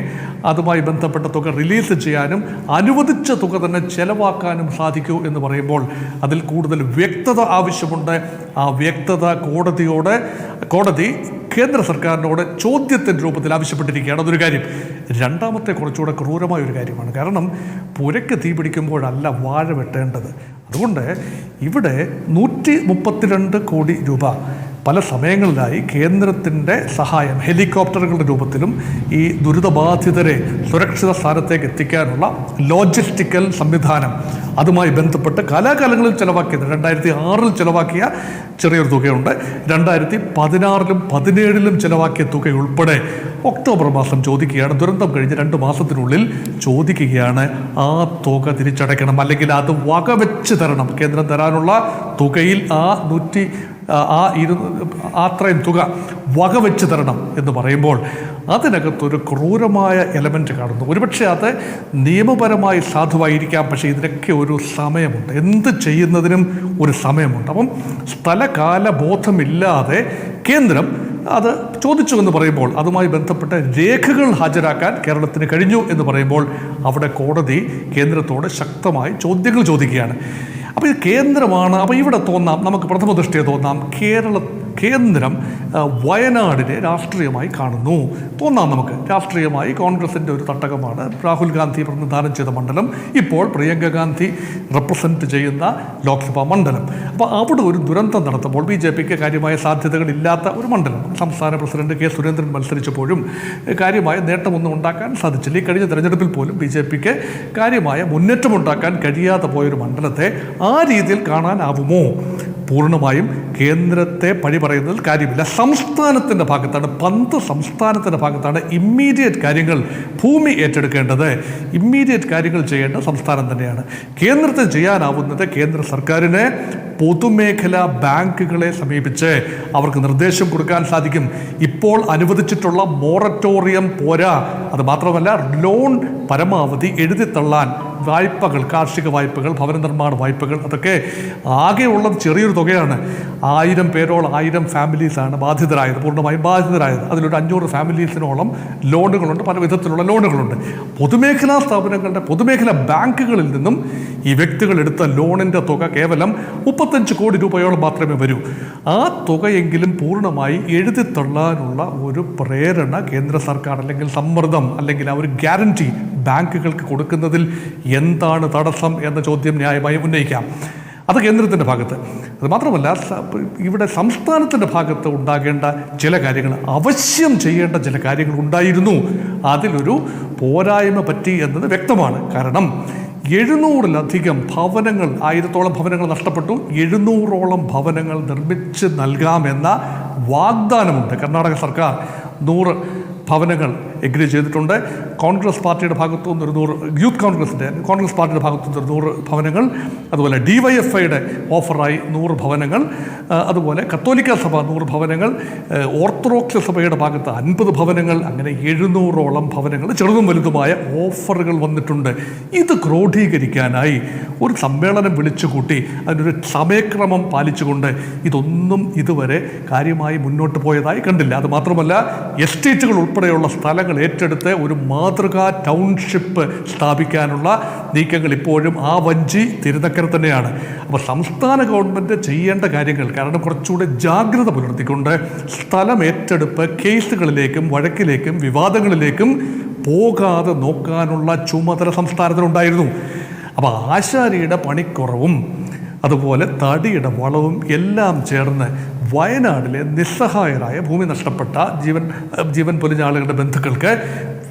അതുമായി ബന്ധപ്പെട്ട തുക റിലീസ് ചെയ്യാനും അനുവദിച്ച തുക തന്നെ ചെലവാക്കാനും സാധിക്കൂ എന്ന് പറയുമ്പോൾ അതിൽ കൂടുതൽ വ്യക്തത ആവശ്യമുണ്ട്. ആ വ്യക്തത കോടതി കേന്ദ്ര സർക്കാരിനോട് ചോദ്യത്തിൻ്റെ രൂപത്തിൽ ആവശ്യപ്പെട്ടിരിക്കുകയാണ്. അതൊരു കാര്യം. രണ്ടാമത്തെ കുറച്ചുകൂടെ ക്രൂരമായ ഒരു കാര്യമാണ്. കാരണം പുരയ്ക്ക് തീ പിടിക്കുമ്പോഴല്ല വാഴ വെട്ടേണ്ടത്. അതുകൊണ്ട് ഇവിടെ 132 കോടി രൂപ പല സമയങ്ങളിലായി കേന്ദ്രത്തിൻ്റെ സഹായം ഹെലികോപ്റ്ററുകളുടെ രൂപത്തിലും ഈ ദുരിതബാധിതരെ സുരക്ഷിത സ്ഥാനത്തേക്ക് എത്തിക്കാനുള്ള ലോജിസ്റ്റിക്കൽ സംവിധാനം, അതുമായി ബന്ധപ്പെട്ട് കാലാകാലങ്ങളിൽ ചിലവാക്കിയത് 2006 ചിലവാക്കിയ ചെറിയൊരു തുകയുണ്ട്, 2016 17 ചിലവാക്കിയ തുകയുൾപ്പെടെ ഒക്ടോബർ മാസം ചോദിക്കുകയാണ്. ദുരന്തം കഴിഞ്ഞ് 2 മാസത്തിനുള്ളിൽ ചോദിക്കുകയാണ് ആ തുക തിരിച്ചടയ്ക്കണം, അല്ലെങ്കിൽ അത് വകവെച്ച് തരണം. കേന്ദ്രം തരാനുള്ള തുകയിൽ അത്രയും തുക വകവെച്ച് തരണം എന്ന് പറയുമ്പോൾ അതിനകത്തൊരു ക്രൂരമായ എലമെൻ്റ് കാണുന്നു. ഒരുപക്ഷെ അത് നിയമപരമായി സാധുവായിരിക്കാം, പക്ഷേ ഇതിനൊക്കെ ഒരു സമയമുണ്ട്. എന്ത് ചെയ്യുന്നതിനും ഒരു സമയമുണ്ട്. അപ്പം സ്ഥലകാല ബോധമില്ലാതെ കേന്ദ്രം അത് ചോദിച്ചു എന്ന് പറയുമ്പോൾ, അതുമായി ബന്ധപ്പെട്ട രേഖകൾ ഹാജരാക്കാൻ കേരളത്തിന് കഴിഞ്ഞു എന്ന് പറയുമ്പോൾ അവിടെ കോടതി കേന്ദ്രത്തോട് ശക്തമായി ചോദ്യങ്ങൾ ചോദിക്കുകയാണ്. അപ്പോൾ ഇത് കേന്ദ്രമാണ്. അപ്പോൾ ഇവിടെ നമുക്ക് പ്രഥമ ദൃഷ്ടിയെ തോന്നാം കേന്ദ്രം വയനാടിനെ രാഷ്ട്രീയമായി കാണുന്നു. നമുക്ക് രാഷ്ട്രീയമായി കോൺഗ്രസിൻ്റെ ഒരു തട്ടകമാണ് രാഹുൽ ഗാന്ധി പ്രതിനിധാനം ചെയ്ത മണ്ഡലം, ഇപ്പോൾ പ്രിയങ്ക ഗാന്ധി റെപ്രസെൻറ്റ് ചെയ്യുന്ന ലോക്സഭാ മണ്ഡലം. അപ്പോൾ അവിടെ ഒരു ദുരന്തം നടത്തുമ്പോൾ BJPക്ക് കാര്യമായ സാധ്യതകളില്ലാത്ത ഒരു മണ്ഡലം, സംസ്ഥാന പ്രസിഡന്റ് K. സുരേന്ദ്രൻ മത്സരിച്ചപ്പോഴും കാര്യമായ നേട്ടമൊന്നും ഉണ്ടാക്കാൻ സാധിച്ചില്ല. ഈ കഴിഞ്ഞ തെരഞ്ഞെടുപ്പിൽ പോലും BJPക്ക് കാര്യമായ മുന്നേറ്റമുണ്ടാക്കാൻ കഴിയാതെ പോയൊരു മണ്ഡലത്തെ ആ രീതിയിൽ കാണാനാവുമോ? പൂർണ്ണമായും കേന്ദ്രത്തെ പഴി പറയുന്നതിൽ കാര്യമില്ല. സംസ്ഥാനത്തിൻ്റെ ഭാഗത്താണ്, സംസ്ഥാനത്തിൻ്റെ ഭാഗത്താണ് ഇമ്മീഡിയറ്റ് കാര്യങ്ങൾ ഭൂമി ഏറ്റെടുക്കേണ്ടത്, ഇമ്മീഡിയറ്റ് കാര്യങ്ങൾ ചെയ്യേണ്ട സംസ്ഥാനം തന്നെയാണ്. കേന്ദ്രത്തിന് ചെയ്യാനാവുന്നത് കേന്ദ്ര സർക്കാരിന് പൊതുമേഖലാ ബാങ്കുകളെ സമീപിച്ച് അവർക്ക് നിർദ്ദേശം കൊടുക്കാൻ സാധിക്കും. ഇപ്പോൾ അനുവദിച്ചിട്ടുള്ള മൊറട്ടോറിയം പോരാ, അത് മാത്രമല്ല ലോൺ പരമാവധി എഴുതിത്തള്ളാൻ വായ്പകൾ, കാർഷിക വായ്പകൾ, ഭവന നിർമ്മാണ വായ്പകൾ, അതൊക്കെ ആകെയുള്ളത് ചെറിയൊരു തുകയാണ്. 1000 പേരോളം 1000 ഫാമിലീസാണ് ബാധിതരായത്, പൂർണ്ണമായും ബാധിതരായത്. അതിലൊരു 500 ഫാമിലീസിനോളം ലോണുകളുണ്ട്, പല വിധത്തിലുള്ള ലോണുകളുണ്ട്. പൊതുമേഖലാ സ്ഥാപനങ്ങളുടെ, പൊതുമേഖലാ ബാങ്കുകളിൽ നിന്നും ഈ വ്യക്തികൾ എടുത്ത ലോണിൻ്റെ തുക കേവലം 35 കോടി രൂപയോളം മാത്രമേ വരൂ. ആ തുകയെങ്കിലും പൂർണ്ണമായി എഴുതിത്തള്ളാനുള്ള ഒരു പ്രേരണ കേന്ദ്ര സർക്കാർ, അല്ലെങ്കിൽ സമ്മർദ്ദം, അല്ലെങ്കിൽ ആ ഒരു ഗ്യാരണ്ടി ബാങ്കുകൾക്ക് കൊടുക്കുന്നതിൽ എന്താണ് തടസ്സം എന്ന ചോദ്യം ന്യായമായി ഉന്നയിക്കാം. അത് കേന്ദ്രത്തിൻ്റെ ഭാഗത്ത്. അത് മാത്രമല്ല, ഇവിടെ സംസ്ഥാനത്തിൻ്റെ ഭാഗത്ത് ഉണ്ടാകേണ്ട ചില കാര്യങ്ങൾ, അവശ്യം ചെയ്യേണ്ട ചില കാര്യങ്ങൾ ഉണ്ടായിരുന്നു. അതിലൊരു പോരായ്മ പറ്റി എന്നത് വ്യക്തമാണ്. കാരണം 700-ലധികം ഭവനങ്ങൾ, 1000-ഓളം ഭവനങ്ങൾ നഷ്ടപ്പെട്ടു. 700-ഓളം ഭവനങ്ങൾ നിർമ്മിച്ച് നൽകാമെന്ന വാഗ്ദാനമുണ്ട്. കർണാടക സർക്കാർ 100 ഭവനങ്ങൾ എഗ്രി ചെയ്തിട്ടുണ്ട്. കോൺഗ്രസ് പാർട്ടിയുടെ ഭാഗത്തു നിന്നൊരു 100, യൂത്ത് കോൺഗ്രസ് പാർട്ടിയുടെ ഭാഗത്തു നിന്നൊരു 100 ഭവനങ്ങൾ, അതുപോലെ DYFIയുടെ ഓഫറായി 100 ഭവനങ്ങൾ, അതുപോലെ കത്തോലിക്ക സഭ 100 ഭവനങ്ങൾ, ഓർത്തഡോക്സ് സഭയുടെ ഭാഗത്ത് 50 ഭവനങ്ങൾ, അങ്ങനെ 700-ഓളം ഭവനങ്ങൾ, ചെറുതും വലുതുമായ ഓഫറുകൾ വന്നിട്ടുണ്ട്. ഇത് ക്രോഡീകരിക്കാനായി ഒരു സമ്മേളനം വിളിച്ചുകൂട്ടി അതിനൊരു സമയക്രമം പാലിച്ചുകൊണ്ട് ഇതൊന്നും ഇതുവരെ കാര്യമായി മുന്നോട്ട് പോയതായി കണ്ടില്ല. അത് മാത്രമല്ല, എസ്റ്റേറ്റുകൾ ഉൾപ്പെടെയുള്ള സ്ഥലങ്ങൾ ഏറ്റെടുത്ത് ഒരു മാതൃകാ ടൗൺഷിപ്പ് സ്ഥാപിക്കാനുള്ള നീക്കങ്ങൾ ഇപ്പോഴും ആ വഞ്ചി തിരുനക്കര തന്നെയാണ്. അപ്പോൾ സംസ്ഥാന ഗവൺമെൻറ് ചെയ്യേണ്ട കാര്യങ്ങൾ, കാരണം കുറച്ചുകൂടെ ജാഗ്രത പുലർത്തിക്കൊണ്ട് സ്ഥലം ഏറ്റെടുപ്പ് കേസുകളിലേക്കും വഴക്കിലേക്കും വിവാദങ്ങളിലേക്കും പോകാതെ നോക്കാനുള്ള ചുമതല സംസ്ഥാനത്തിനുണ്ടായിരുന്നു. അപ്പോൾ ആശാരിയുടെ പണിക്കുറവും അതുപോലെ തടിയുടെ വളവും എല്ലാം ചേർന്ന് വയനാട്ടിലെ നിസ്സഹായരായ, ഭൂമി നഷ്ടപ്പെട്ട, ജീവൻ പൊലിഞ്ഞ ആളുകളുടെ ബന്ധുക്കൾക്ക്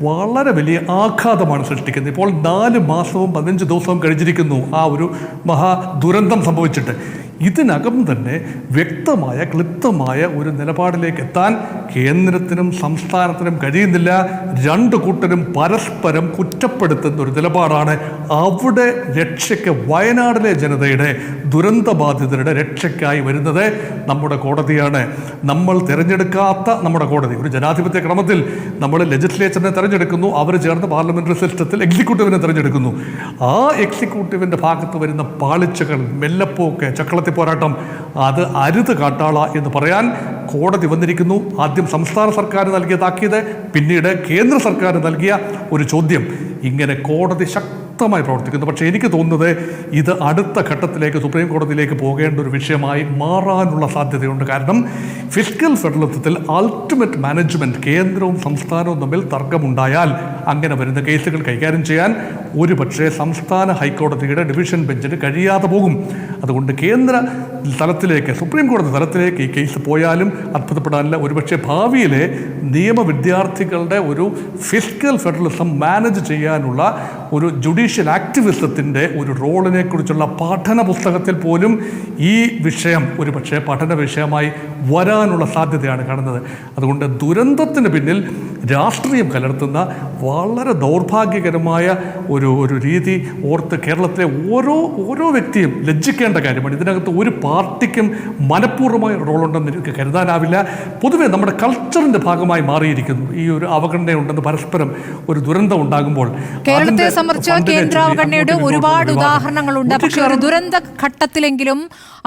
വളരെ വലിയ ആഘാതമാണ് സൃഷ്ടിക്കുന്നത്. ഇപ്പോൾ 4 മാസവും 15 ദിവസവും കഴിഞ്ഞിരിക്കുന്നു ആ ഒരു മഹാദുരന്തം സംഭവിച്ചിട്ട്. ഇതിനകം തന്നെ വ്യക്തമായ ക്ലിപ്തമായ ഒരു നിലപാടിലേക്ക് എത്താൻ കേന്ദ്രത്തിനും സംസ്ഥാനത്തിനും കഴിയുന്നില്ല. 2 കൂട്ടരും പരസ്പരം കുറ്റപ്പെടുത്തുന്ന ഒരു നിലപാടാണ്. അവിടെ രക്ഷയ്ക്ക്, വയനാടിലെ ജനതയുടെ ദുരന്തബാധിതരുടെ രക്ഷയ്ക്കായി വരുന്നത് നമ്മുടെ കോടതിയാണ്. നമ്മൾ തിരഞ്ഞെടുക്കാത്ത നമ്മുടെ കോടതി. ഒരു ജനാധിപത്യ ക്രമത്തിൽ നമ്മൾ ലെജിസ്ലേച്ചറിനെ തിരഞ്ഞെടുക്കുന്നു, അവർ ചേർന്ന് പാർലമെന്ററി സിസ്റ്റത്തിൽ എക്സിക്യൂട്ടീവിനെ തിരഞ്ഞെടുക്കുന്നു. ആ എക്സിക്യൂട്ടീവിൻ്റെ ഭാഗത്ത് വരുന്ന പാളിച്ചകൾ, മെല്ലപ്പോക്ക്, ചക്കളത്തി പോരാട്ടം, അത് അരുത് കാട്ടാള എന്ന് പറയാൻ കോടതി വന്നിരിക്കുന്നു. ആദ്യം സംസ്ഥാന സർക്കാർ നൽകിയ താക്കീത്, പിന്നീട് കേന്ദ്ര സർക്കാർ നൽകിയ ഒരു ചോദ്യം. ഇങ്ങനെ കോടതി ശക്തമായി പ്രവർത്തിക്കുന്നു. പക്ഷേ എനിക്ക് തോന്നുന്നത് ഇത് അടുത്ത ഘട്ടത്തിലേക്ക്, സുപ്രീം കോടതിയിലേക്ക് പോകേണ്ട ഒരു വിഷയമായി മാറാനുള്ള സാധ്യതയുണ്ട്. കാരണം ഫിസ്ക്കൽ ഫെഡറലിസത്തിൽ അൾട്ടിമേറ്റ് മാനേജ്മെന്റ്, കേന്ദ്രവും സംസ്ഥാനവും തമ്മിൽ തർക്കമുണ്ടായാൽ അങ്ങനെ വരുന്ന കേസുകൾ കൈകാര്യം ചെയ്യാൻ ഒരുപക്ഷെ സംസ്ഥാന ഹൈക്കോടതിയുടെ ഡിവിഷൻ ബെഞ്ചിന് കഴിയാതെ പോകും. അതുകൊണ്ട് കേന്ദ്ര തലത്തിലേക്ക്, സുപ്രീം കോടതി തലത്തിലേക്ക് ഈ കേസ് പോയാലും അത്ഭുതപ്പെടാനില്ല. ഒരുപക്ഷെ ഭാവിയിലെ നിയമ വിദ്യാർത്ഥികളുടെ ഒരു ഫിസ്ക്കൽ ഫെഡറലിസം മാനേജ് ചെയ്യാനുള്ള ഒരു ജുഡീഷ്യൽ ആക്ടിവിസത്തിൻ്റെ ഒരു റോളിനെ കുറിച്ചുള്ള പഠന പുസ്തകത്തിൽ പോലും ഈ വിഷയം ഒരുപക്ഷെ പഠന വിഷയമായി വരാനുള്ള സാധ്യതയാണ് കാണുന്നത്. അതുകൊണ്ട് ദുരന്തത്തിന് പിന്നിൽ രാഷ്ട്രീയം കലർത്തുന്ന വളരെ ദൗർഭാഗ്യകരമായ ഒരു രീതി ഓർത്ത് കേരളത്തിലെ ഓരോ വ്യക്തിയും ലജ്ജിക്കേണ്ട കാര്യമാണ്. ഇതിനകത്ത് ഒരു പാർട്ടിക്കും മനഃപൂർവ്വമായ റോളുണ്ടെന്ന് എനിക്ക് കരുതാനാവില്ല. പൊതുവെ നമ്മുടെ കൾച്ചറിന്റെ ഭാഗമായി മാറിയിരിക്കുന്നു ഈ ഒരു അവഗണനയുണ്ടെന്ന്. പരസ്പരം ഒരു ദുരന്തം ഉണ്ടാകുമ്പോൾ കേരളത്തെ സംബന്ധിച്ച് കേന്ദ്ര അവഗണനയുടെ ഒരുപാട് ഉദാഹരണങ്ങളുണ്ട്. പക്ഷേ ഒരു ദുരന്ത ഘട്ടത്തിലെങ്കിലും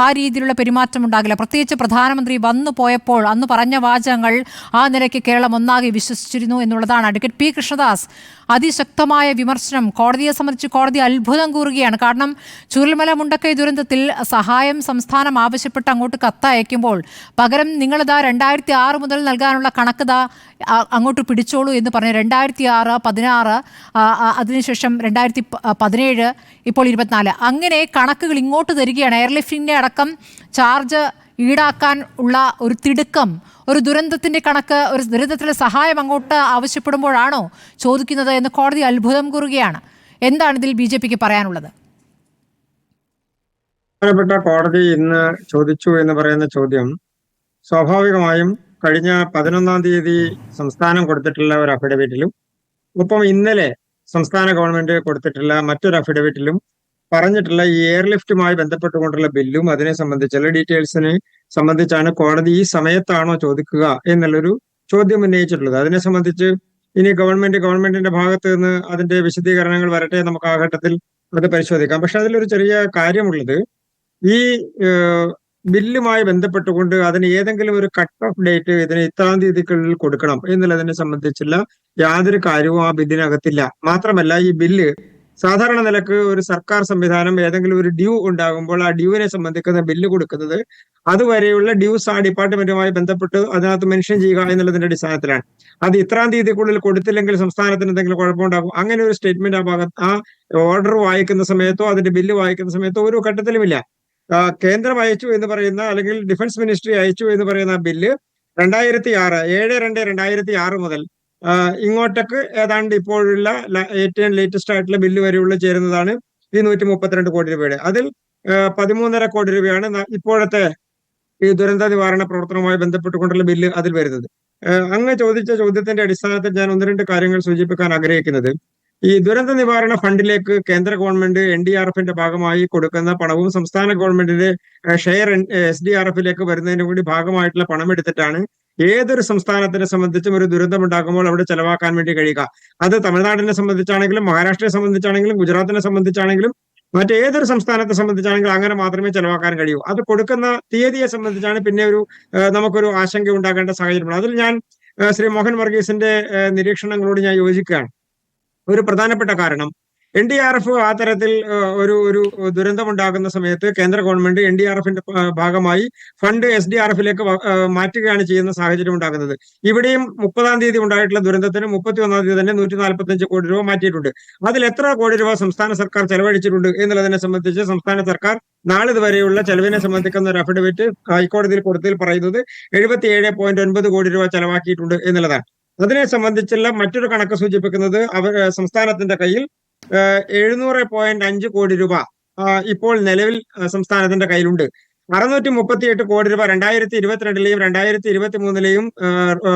ആ രീതിയിലുള്ള പെരുമാറ്റം ഉണ്ടാകില്ല. പ്രത്യേകിച്ച് പ്രധാനമന്ത്രി വന്നു പോയപ്പോൾ അന്ന് പറഞ്ഞ വാചകങ്ങൾ ആ നിലയ്ക്ക് കേരളം ഒന്നാകെ വിശ്വസിച്ചിരുന്നു എന്നുള്ളതാണ്. അഡ്വക്കേറ്റ് പി കൃഷ്ണദാസ്, അതിശക്തമായ വിമർശനം. കോടതിയെ സംബന്ധിച്ച് കോടതി അത്ഭുതം കൂറുകയാണ്. കാരണം ചൂരൽമല മുണ്ടക്കൈ ദുരന്തത്തിൽ സഹായം സംസ്ഥാനം ആവശ്യപ്പെട്ട് അങ്ങോട്ട് കത്തയക്കുമ്പോൾ പകരം നിങ്ങളിതാ 2006 മുതൽ നൽകാനുള്ള കണക്കിതാ അങ്ങോട്ട് പിടിച്ചോളൂ എന്ന് പറഞ്ഞ് 2006, 16, അതിനുശേഷം 2017, ഇപ്പോൾ 24 അങ്ങനെ കണക്കുകൾ ഇങ്ങോട്ട് തരികയാണ്. എയർലിഫ്റ്റിൻ്റെ അടക്കം ചാർജ് ഈടാക്കാൻ ഉള്ള ഒരു തിടുക്കം, ഒരു ദുരന്തത്തിൻ്റെ കണക്ക്, ഒരു ദുരന്തത്തിലെ സഹായം അങ്ങോട്ട് ആവശ്യപ്പെടുമ്പോഴാണോ ചോദിക്കുന്നത് എന്ന് കോടതി അത്ഭുതം കൂറുകയാണ്. എന്താണ് ഇതിൽ BJPക്ക് പറയാനുള്ളത്? ബഹുമാനപ്പെട്ട കോടതി ഇന്ന് ചോദിച്ചു എന്ന് പറയുന്ന ചോദ്യം സ്വാഭാവികമായും കഴിഞ്ഞ 11-ാം തീയതി സംസ്ഥാനം കൊടുത്തിട്ടുള്ള ഒരു അഫിഡവിറ്റിലും ഒപ്പം ഇന്നലെ സംസ്ഥാന ഗവൺമെന്റ് കൊടുത്തിട്ടുള്ള മറ്റൊരു അഫിഡവിറ്റിലും പറഞ്ഞിട്ടുള്ള ഈ എയർലിഫ്റ്റുമായി ബന്ധപ്പെട്ടുകൊണ്ടുള്ള ബില്ലും അതിനെ സംബന്ധിച്ചുള്ള ഡീറ്റെയിൽസിനെ സംബന്ധിച്ചാണ് കോടതി ഈ സമയത്താണോ ചോദിക്കുക എന്നുള്ളൊരു ചോദ്യം ഉന്നയിച്ചിട്ടുള്ളത്. അതിനെ സംബന്ധിച്ച് ഇനി ഗവൺമെന്റിന്റെ ഭാഗത്ത് നിന്ന് അതിന്റെ വിശദീകരണങ്ങൾ വരട്ടെ, നമുക്ക് ആ ഘട്ടത്തിൽ അത് പരിശോധിക്കാം. പക്ഷെ അതിലൊരു ചെറിയ കാര്യമുള്ളത്, ഈ ബില്ലുമായി ബന്ധപ്പെട്ടുകൊണ്ട് അതിന് ഏതെങ്കിലും ഒരു കട്ട് ഓഫ് ഡേറ്റ് ഇതിന് ഇത്രാം തീയതിക്കുള്ളിൽ കൊടുക്കണം എന്നുള്ളതിനെ സംബന്ധിച്ചുള്ള യാതൊരു കാര്യവും ആ ബില്ലിനകത്തില്ല. മാത്രമല്ല ഈ ബില്ല് സാധാരണ നിലക്ക് ഒരു സർക്കാർ സംവിധാനം ഏതെങ്കിലും ഒരു ഡ്യൂ ഉണ്ടാകുമ്പോൾ ആ ഡ്യൂവിനെ സംബന്ധിക്കുന്ന ബില്ല് കൊടുക്കുന്നത് അതുവരെയുള്ള ഡ്യൂസ് ആ ഡിപ്പാർട്ട്മെന്റുമായി ബന്ധപ്പെട്ട് അതിനകത്ത് മെൻഷൻ ചെയ്യുക എന്നുള്ളതിന്റെ അടിസ്ഥാനത്തിലാണ്. അത് ഇത്രാം തീയതിക്കുള്ളിൽ കൊടുത്തില്ലെങ്കിൽ സംസ്ഥാനത്തിന് എന്തെങ്കിലും കുഴപ്പമുണ്ടാകും, അങ്ങനെ ഒരു സ്റ്റേറ്റ്മെന്റ് ആ ഭാഗത്ത് ആ ഓർഡർ വായിക്കുന്ന സമയത്തോ അതിന്റെ ബില്ല് വായിക്കുന്ന സമയത്തോ ഒരു ഘട്ടത്തിലുമില്ല. കേന്ദ്രം അയച്ചു എന്ന് പറയുന്ന, അല്ലെങ്കിൽ ഡിഫൻസ് മിനിസ്ട്രി അയച്ചു എന്ന് പറയുന്ന ബില്ല് 2006 7/2/2006 മുതൽ ഇങ്ങോട്ടേക്ക് ഏതാണ്ട് ഇപ്പോഴുള്ള ഏറ്റവും ലേറ്റസ്റ്റ് ആയിട്ടുള്ള ബില്ല് വരെയുള്ള ചേരുന്നതാണ്. ഈ 132 കോടി രൂപയുടെ. അതിൽ 13.5 കോടി രൂപയാണ് ഇപ്പോഴത്തെ ഈ ദുരന്ത നിവാരണ പ്രവർത്തനവുമായി ബന്ധപ്പെട്ടുകൊണ്ടുള്ള ബില്ല് അതിൽ വരുന്നത്. അങ്ങ് ചോദിച്ച ചോദ്യത്തിന്റെ അടിസ്ഥാനത്തിൽ ഞാൻ ഒന്ന് രണ്ട് കാര്യങ്ങൾ സൂചിപ്പിക്കാൻ ആഗ്രഹിക്കുന്നത്, ഈ ദുരന്ത നിവാരണ ഫണ്ടിലേക്ക് കേന്ദ്ര ഗവൺമെന്റ് NDRFന്റെ ഭാഗമായി കൊടുക്കുന്ന പണവും സംസ്ഥാന ഗവൺമെന്റിന്റെ ഷെയർ SDRFിലേക്ക് വരുന്നതിന് കൂടി ഭാഗമായിട്ടുള്ള പണം എടുത്തിട്ടാണ് ഏതൊരു സംസ്ഥാനത്തിനെ സംബന്ധിച്ചും ഒരു ദുരന്തമുണ്ടാകുമ്പോൾ അവിടെ ചെലവാക്കാൻ വേണ്ടി കഴിയുക. അത് തമിഴ്നാടിനെ സംബന്ധിച്ചാണെങ്കിലും മഹാരാഷ്ട്രയെ സംബന്ധിച്ചാണെങ്കിലും ഗുജറാത്തിനെ സംബന്ധിച്ചാണെങ്കിലും മറ്റേതൊരു സംസ്ഥാനത്തെ സംബന്ധിച്ചാണെങ്കിലും അങ്ങനെ മാത്രമേ ചെലവാക്കാൻ കഴിയൂ. അത് കൊടുക്കുന്ന തീയതിയെ സംബന്ധിച്ചാണ് പിന്നെ ഒരു നമുക്കൊരു ആശങ്ക ഉണ്ടാകേണ്ട സാഹചര്യമാണ്. അതിൽ ഞാൻ ശ്രീ മോഹൻ വർഗീസിന്റെ നിരീക്ഷണങ്ങളോട് ഞാൻ യോജിക്കുകയാണ്. ഒരു പ്രധാനപ്പെട്ട കാരണം NDRF ആ തരത്തിൽ ഒരു ദുരന്തമുണ്ടാകുന്ന സമയത്ത് കേന്ദ്ര ഗവൺമെന്റ് NDRFന്റെ ഭാഗമായി ഫണ്ട് SDRFിലേക്ക് മാറ്റുകയാണ് ചെയ്യുന്ന സാഹചര്യം ഉണ്ടാകുന്നത്. ഇവിടെയും 30-ാം തീയതി ഉണ്ടായിട്ടുള്ള ദുരന്തത്തിന് 31-ാം തീയതി തന്നെ 145 കോടി രൂപ മാറ്റിയിട്ടുണ്ട്. അതിൽ എത്ര കോടി രൂപ സംസ്ഥാന സർക്കാർ ചെലവഴിച്ചിട്ടുണ്ട് എന്നുള്ളതിനെ സംബന്ധിച്ച് സംസ്ഥാന സർക്കാർ നാളിതുവരെയുള്ള ചെലവിനെ സംബന്ധിക്കുന്ന ഒരു അഫിഡവിറ്റ് ഹൈക്കോടതിയിൽ കൊടുത്തതിൽ പറയുന്നത് 77.9 കോടി രൂപ ചെലവാക്കിയിട്ടുണ്ട് എന്നുള്ളതാണ്. അതിനെ സംബന്ധിച്ചുള്ള മറ്റൊരു കണക്ക് സൂചിപ്പിക്കുന്നത് സംസ്ഥാനത്തിന്റെ കയ്യിൽ 700.5 കോടി രൂപ ഇപ്പോൾ നിലവിൽ സംസ്ഥാനത്തിന്റെ കയ്യിലുണ്ട്. 638 കോടി രൂപ 2022-ലെയും 2023-ലെയും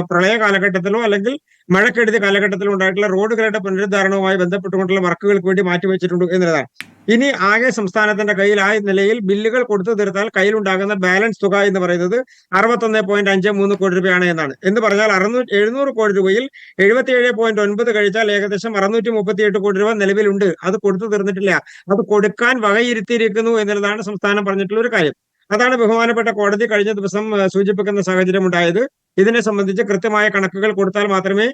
പ്രളയ കാലഘട്ടത്തിലോ അല്ലെങ്കിൽ മഴക്കെടുതി കാലഘട്ടത്തിലോ ഉണ്ടായിട്ടുള്ള റോഡുകളുടെ പുനരുദ്ധാരണവുമായി ബന്ധപ്പെട്ടുകൊണ്ടുള്ള വർക്കുകൾക്ക് വേണ്ടി മാറ്റിവെച്ചിട്ടുണ്ട് എന്നതാണ്. ഇനി ആകെ സംസ്ഥാനത്തിന്റെ കയ്യിൽ ആ നിലയിൽ ബില്ലുകൾ കൊടുത്തു തീർത്താൽ കയ്യിലുണ്ടാകുന്ന ബാലൻസ് തുക എന്ന് പറയുന്നത് 61.53 കോടി രൂപയാണ് എന്നാണ്. എന്ന് പറഞ്ഞാൽ 700 കോടി രൂപയിൽ 77.9 കഴിച്ചാൽ ഏകദേശം 638 കോടി രൂപ നിലവിലുണ്ട്. അത് കൊടുത്തു തീർന്നിട്ടില്ല. അത് കൊടുക്കാൻ വകയിരുത്തിയിരിക്കുന്നു എന്നുള്ളതാണ് സംസ്ഥാനം പറഞ്ഞിട്ടുള്ള ഒരു കാര്യം. അതാണ് ബഹുമാനപ്പെട്ട കോടതി കഴിഞ്ഞ ദിവസം സൂചിപ്പിക്കുന്ന സാഹചര്യം ഉണ്ടായത്. ഇതിനെ സംബന്ധിച്ച് കൃത്യമായ കണക്കുകൾ കൊടുത്താൽ മാത്രമേ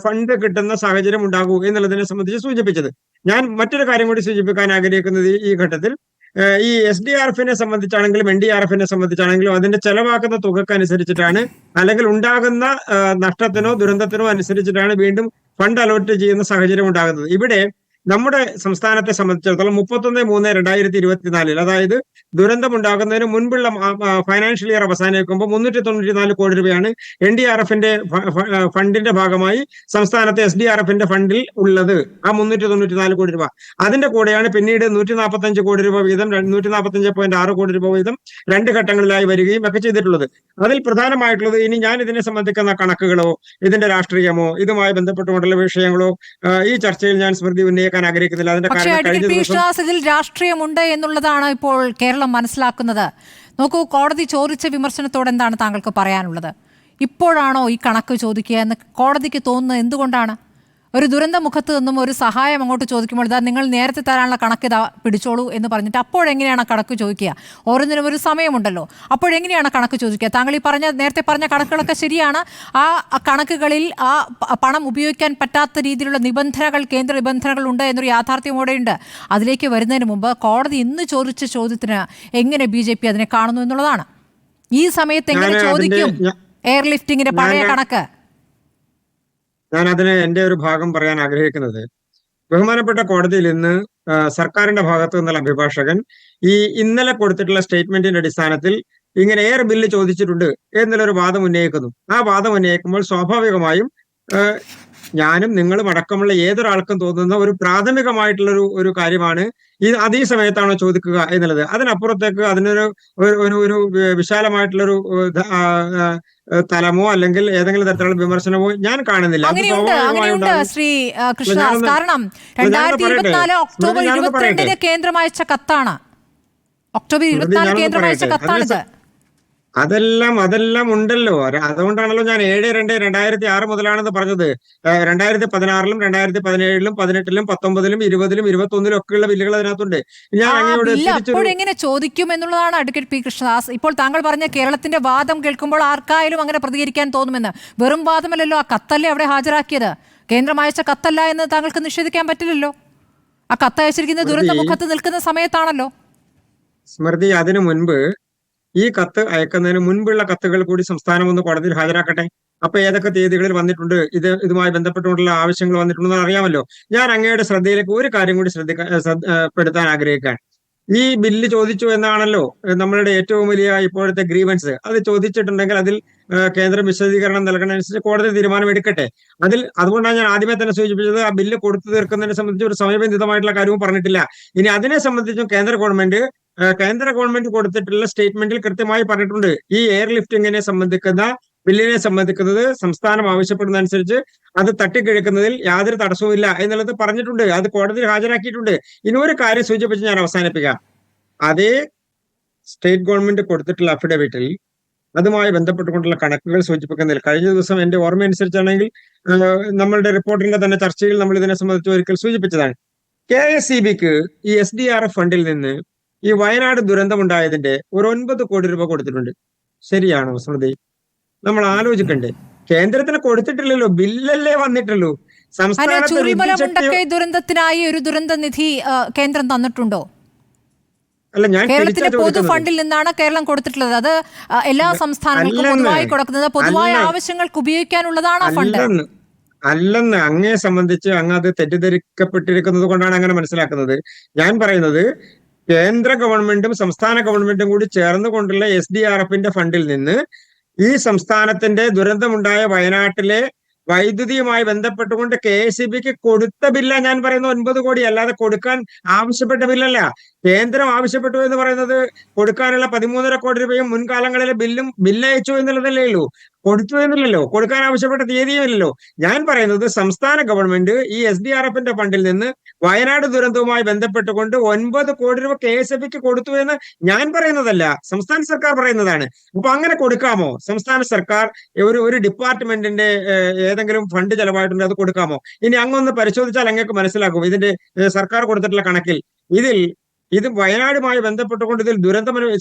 ഫണ്ട് കിട്ടുന്ന സാഹചര്യം ഉണ്ടാകൂ എന്നുള്ളതിനെ സംബന്ധിച്ച് സൂചിപ്പിച്ചത്. ഞാൻ മറ്റൊരു കാര്യം കൂടി സൂചിപ്പിക്കാൻ ആഗ്രഹിക്കുന്നത് ഈ ഘട്ടത്തിൽ ഈ SDRFിനെ സംബന്ധിച്ചാണെങ്കിലും NDRFിനെ സംബന്ധിച്ചാണെങ്കിലും അതിന്റെ ചെലവാക്കുന്ന തുകക്കനുസരിച്ചിട്ടാണ് അല്ലെങ്കിൽ ഉണ്ടാകുന്ന നഷ്ടത്തിനോ ദുരന്തത്തിനോ അനുസരിച്ചിട്ടാണ് വീണ്ടും ഫണ്ട് അലോട്ട് ചെയ്യുന്ന സാഹചര്യം ഉണ്ടാകുന്നത്. ഇവിടെ നമ്മുടെ സംസ്ഥാനത്തെ സംബന്ധിച്ചിടത്തോളം 31/3/2024 അതായത് ദുരന്തമുണ്ടാകുന്നതിന് മുൻപുള്ള ഫൈനാൻഷ്യൽ ഇയർ അവസാനിക്കുമ്പോൾ 394 കോടി രൂപയാണ് NDRFന്റെ ഫണ്ടിന്റെ ഭാഗമായി സംസ്ഥാനത്തെ SDRFന്റെ ഫണ്ടിൽ ഉള്ളത്. ആ 394 കോടി രൂപ അതിന്റെ കൂടെയാണ് പിന്നീട് 145 കോടി രൂപ വീതം 145.6 കോടി രൂപ വീതം 2 ഘട്ടങ്ങളിലായി വരികയും ഒക്കെ ചെയ്തിട്ടുള്ളത്. അതിൽ പ്രധാനമായിട്ടുള്ളത് ഇനി ഞാൻ ഇതിനെ സംബന്ധിക്കുന്ന കണക്കുകളോ ഇതിന്റെ രാഷ്ട്രീയമോ ഇതുമായി ബന്ധപ്പെട്ടുകൊണ്ടുള്ള വിഷയങ്ങളോ ഈ ചർച്ചയിൽ ഞാൻ സ്മൃതി ഉന്നയിക്കാൻ ആഗ്രഹിക്കുന്നില്ല. അതിന്റെ കാരണം ഇതിൽ രാഷ്ട്രീയമുണ്ട് എന്നുള്ളതാണ് ഇപ്പോൾ കേരളം മനസ്സിലാക്കുന്നത്. നോക്കൂ, കോടതി ചോദിച്ച വിമർശനത്തോട് എന്താണ് താങ്കൾക്ക് പറയാനുള്ളത്? ഇപ്പോഴാണോ ഈ കണക്ക് ചോദിക്കുക എന്ന് കോടതിക്ക് തോന്നുന്നത് എന്തുകൊണ്ടാണ്? ഒരു ദുരന്ത മുഖത്ത് നിന്നും ഒരു സഹായം അങ്ങോട്ട് ചോദിക്കുമ്പോൾ ഇതാ നിങ്ങൾ നേരത്തെ തരാനുള്ള കണക്ക് ഇതാ പിടിച്ചോളൂ എന്ന് പറഞ്ഞിട്ട് അപ്പോഴെങ്ങനെയാണ് കണക്ക് ചോദിക്കുക? ഓരോന്നിനും ഒരു സമയമുണ്ടല്ലോ. അപ്പോഴെങ്ങനെയാണ് കണക്ക് ചോദിക്കുക? താങ്കൾ ഈ നേരത്തെ പറഞ്ഞ കണക്കുകളൊക്കെ ശരിയാണ്. ആ കണക്കുകളിൽ ആ പണം ഉപയോഗിക്കാൻ പറ്റാത്ത രീതിയിലുള്ള നിബന്ധനകൾ, കേന്ദ്ര നിബന്ധനകൾ ഉണ്ട് എന്നൊരു യാഥാർത്ഥ്യമോടെയുണ്ട്. അതിലേക്ക് വരുന്നതിന് മുമ്പ് കോടതി ഇന്ന് ചോദിച്ച ചോദ്യത്തിന് എങ്ങനെ BJP അതിനെ കാണുന്നു എന്നുള്ളതാണ്. ഈ സമയത്ത് എങ്ങനെ ചോദിക്കും എയർലിഫ്റ്റിങ്ങിന്റെ പഴയ കണക്ക്? ഞാൻ അതിന് എന്റെ ഒരു ഭാഗം പറയാൻ ആഗ്രഹിക്കുന്നത്, ബഹുമാനപ്പെട്ട കോടതിയിൽ ഇന്ന് സർക്കാരിന്റെ ഭാഗത്തു നിന്നുള്ള അഭിഭാഷകൻ ഈ ഇന്നലെ കൊടുത്തിട്ടുള്ള സ്റ്റേറ്റ്മെന്റിന്റെ അടിസ്ഥാനത്തിൽ ഇങ്ങനെ എയർ ബില്ല് ചോദിച്ചിട്ടുണ്ട് എന്നുള്ളൊരു വാദം ഉന്നയിക്കുന്നു. ആ വാദം ഉന്നയിക്കുമ്പോൾ സ്വാഭാവികമായും ഞാനും നിങ്ങളും അടക്കമുള്ള ഏതൊരാൾക്കും തോന്നുന്ന ഒരു പ്രാഥമികമായിട്ടുള്ള ഒരു കാര്യമാണ് അത് ഈ സമയത്താണോ ചോദിക്കുക എന്നുള്ളത്. അതിനപ്പുറത്തേക്ക് അതിനൊരു ഒരു വിശാലമായിട്ടുള്ളൊരു തലമോ അല്ലെങ്കിൽ ഏതെങ്കിലും തരത്തിലുള്ള വിമർശനമോ ഞാൻ കാണുന്നില്ല. ശ്രീ കൃഷ്ണദാസ്, കാരണം 2024 ഒക്ടോബർ 22 കേന്ദ്രം അയച്ച കത്താണ്. ഒക്ടോബർ 24 കേന്ദ്രം അയച്ച കത്താണിത്. അതെല്ലാം ഉണ്ടല്ലോ. അതുകൊണ്ടാണല്ലോ ഞാൻ 7/2/2006 മുതലാണെന്ന് പറഞ്ഞത്. 2016-ലും 2017-ലും 2018-ലും 2019-ലും 2020-ലും 2021-ലും ഒക്കെയുള്ള ബില്ലുകൾ അതിനകത്തുണ്ട്. ഞാൻ അങ്ങോട്ട് എങ്ങനെ ചോദിക്കും എന്നുള്ളതാണ് അഡ്വക്കേറ്റ് പി കൃഷ്ണദാസ്. ഇപ്പോൾ താങ്കൾ പറഞ്ഞ കേരളത്തിന്റെ വാദം കേൾക്കുമ്പോൾ ആർക്കായാലും അങ്ങനെ പ്രതികരിക്കാൻ തോന്നുമെന്ന്. വെറും വാദമല്ലല്ലോ, ആ കത്തല്ലേ അവിടെ ഹാജരാക്കിയത്. കേന്ദ്രം അയച്ച കത്തല്ല എന്ന് താങ്കൾക്ക് നിഷേധിക്കാൻ പറ്റില്ലല്ലോ. ആ കത്തയച്ചിരിക്കുന്ന ദുരന്തമുഖത്ത് നിൽക്കുന്ന സമയത്താണല്ലോ. സ്മൃതി, അതിനു മുൻപ് ഈ കത്ത് അയക്കുന്നതിന് മുൻപുള്ള കത്തുകൾ കൂടി സംസ്ഥാനം ഒന്ന് കോടതിയിൽ ഹാജരാക്കട്ടെ. അപ്പൊ ഏതൊക്കെ തീയതികളിൽ വന്നിട്ടുണ്ട്, ഇതുമായി ബന്ധപ്പെട്ടുകൊണ്ടുള്ള ആവശ്യങ്ങൾ വന്നിട്ടുണ്ടെന്ന് അറിയാമല്ലോ. ഞാൻ അങ്ങയുടെ ശ്രദ്ധയിലേക്ക് ഒരു കാര്യം കൂടി പെടുത്താൻ ആഗ്രഹിക്കുകയാണ്. ഈ ബില്ല് ചോദിച്ചു എന്നാണല്ലോ നമ്മളുടെ ഏറ്റവും വലിയ ഇപ്പോഴത്തെ ഗ്രീവൻസ്. അത് ചോദിച്ചിട്ടുണ്ടെങ്കിൽ അതിൽ കേന്ദ്രം വിശദീകരണം നൽകുന്നതനുസരിച്ച് കോടതി തീരുമാനം എടുക്കട്ടെ. അതുകൊണ്ടാണ് ഞാൻ ആദ്യമേ തന്നെ സൂചിപ്പിച്ചത് ആ ബില്ല് കൊടുത്തു തീർക്കുന്നതിനെ സംബന്ധിച്ച് ഒരു സമയബന്ധിതമായിട്ടുള്ള കാര്യവും പറഞ്ഞിട്ടില്ല. ഇനി അതിനെ സംബന്ധിച്ചും കേന്ദ്ര ഗവൺമെന്റ് കൊടുത്തിട്ടുള്ള സ്റ്റേറ്റ്മെന്റിൽ കൃത്യമായി പറഞ്ഞിട്ടുണ്ട്, ഈ എയർ ലിഫ്റ്റിങ്ങിനെ സംബന്ധിക്കുന്ന ബില്ലിനെ സംബന്ധിക്കുന്നത് സംസ്ഥാനം ആവശ്യപ്പെടുന്നതനുസരിച്ച് അത് തട്ടിക്കിഴക്കുന്നതിൽ യാതൊരു തടസ്സവുമില്ല എന്നുള്ളത് പറഞ്ഞിട്ടുണ്ട്. അത് കോടതിയിൽ ഹാജരാക്കിയിട്ടുണ്ട്. ഇനി ഒരു കാര്യം സൂചിപ്പിച്ച് ഞാൻ അവസാനിപ്പിക്കാം. അതേ സ്റ്റേറ്റ് ഗവൺമെന്റ് കൊടുത്തിട്ടുള്ള അഫിഡവിറ്റിൽ അതുമായി ബന്ധപ്പെട്ടുകൊണ്ടുള്ള കണക്കുകൾ സൂചിപ്പിക്കുന്നതിൽ കഴിഞ്ഞ ദിവസം എന്റെ ഓർമ്മയനുസരിച്ചാണെങ്കിൽ നമ്മളുടെ റിപ്പോർട്ടിന്റെ തന്നെ ചർച്ചയിൽ നമ്മൾ ഇതിനെ സംബന്ധിച്ച് ഒരിക്കൽ സൂചിപ്പിച്ചതാണ്. KSEBക്ക് ഈ SDRF ഫണ്ടിൽ നിന്ന് ഈ വയനാട് ദുരന്തമുണ്ടായതിന്റെ ഒരു 9 കോടി രൂപ കൊടുത്തിട്ടുണ്ട്. ശരിയാണോ സ്മൃതി? നമ്മൾ ആലോചിക്കണ്ടേ? കേന്ദ്രത്തിന് കൊടുത്തിട്ടില്ലല്ലോ, ബില്ലല്ലേ വന്നിട്ടുള്ളൂ. ചൂരിമലമുണ്ടൊക്കെ ദുരന്തത്തിനായി ഒരു ദുരന്ത നിധി കേന്ദ്രം തന്നിട്ടുണ്ടോ? അല്ല, ഞാൻ കേരളത്തിന്റെ പൊതു ഫണ്ടിൽ നിന്നാണ് കേരളം കൊടുത്തിട്ടുള്ളത്. അത് എല്ലാ സംസ്ഥാനങ്ങൾക്കും പൊതുവായി കൊടുക്കുന്നത് പൊതുവായ ആവശ്യങ്ങൾക്ക് ഉപയോഗിക്കാനുള്ളതാണ് ഫണ്ട്. അല്ലെന്ന് അങ്ങേ സംബന്ധിച്ച് അങ്ങ് അത് തെറ്റിദ്ധരിക്കപ്പെട്ടിരിക്കുന്നത് കൊണ്ടാണ് അങ്ങനെ മനസ്സിലാക്കുന്നത്. ഞാൻ പറയുന്നത് കേന്ദ്ര ഗവൺമെന്റും സംസ്ഥാന ഗവൺമെന്റും കൂടി ചേർന്നുകൊണ്ടുള്ള SDRFന്റെ ഫണ്ടിൽ നിന്ന് ഈ സംസ്ഥാനത്തിന്റെ ദുരന്തമുണ്ടായ വയനാട്ടിലെ വൈദ്യുതിയുമായി ബന്ധപ്പെട്ടുകൊണ്ട് KSEBക്ക് കൊടുത്ത ബില്ല ഞാൻ പറയുന്ന 9 കോടി, അല്ലാതെ കൊടുക്കാൻ ആവശ്യപ്പെട്ട ബില്ലല്ല. കേന്ദ്രം ആവശ്യപ്പെട്ടു എന്ന് പറയുന്നത് കൊടുക്കാനുള്ള 13.5 കോടി രൂപയും മുൻകാലങ്ങളിലെ ബില്ലയച്ചു എന്നുള്ളതല്ലേ ഉള്ളൂ. കൊടുത്തു എന്നില്ലല്ലോ, കൊടുക്കാൻ ആവശ്യപ്പെട്ട തീയതിയും ഇല്ലല്ലോ. ഞാൻ പറയുന്നത് സംസ്ഥാന ഗവൺമെന്റ് ഈ SDRFന്റെ ഫണ്ടിൽ നിന്ന് വയനാട് ദുരന്തവുമായി ബന്ധപ്പെട്ടുകൊണ്ട് 9 കോടി രൂപ KSEBക്ക് കൊടുത്തു എന്ന് ഞാൻ പറയുന്നതല്ല, സംസ്ഥാന സർക്കാർ പറയുന്നതാണ്. അപ്പൊ അങ്ങനെ കൊടുക്കാമോ? സംസ്ഥാന സർക്കാർ ഒരു ഡിപ്പാർട്ട്മെന്റിന്റെ ഏതെങ്കിലും ഫണ്ട് ചെലവായിട്ടുണ്ട്, അത് കൊടുക്കാമോ? ഇനി അങ്ങൊന്ന് പരിശോധിച്ചാൽ അങ്ങക്ക് മനസ്സിലാക്കും ഇതിന്റെ സർക്കാർ കൊടുത്തിട്ടുള്ള കണക്കിൽ ഇത് വയനാടുമായി ബന്ധപ്പെട്ടുകൊണ്ട് ഇതിൽ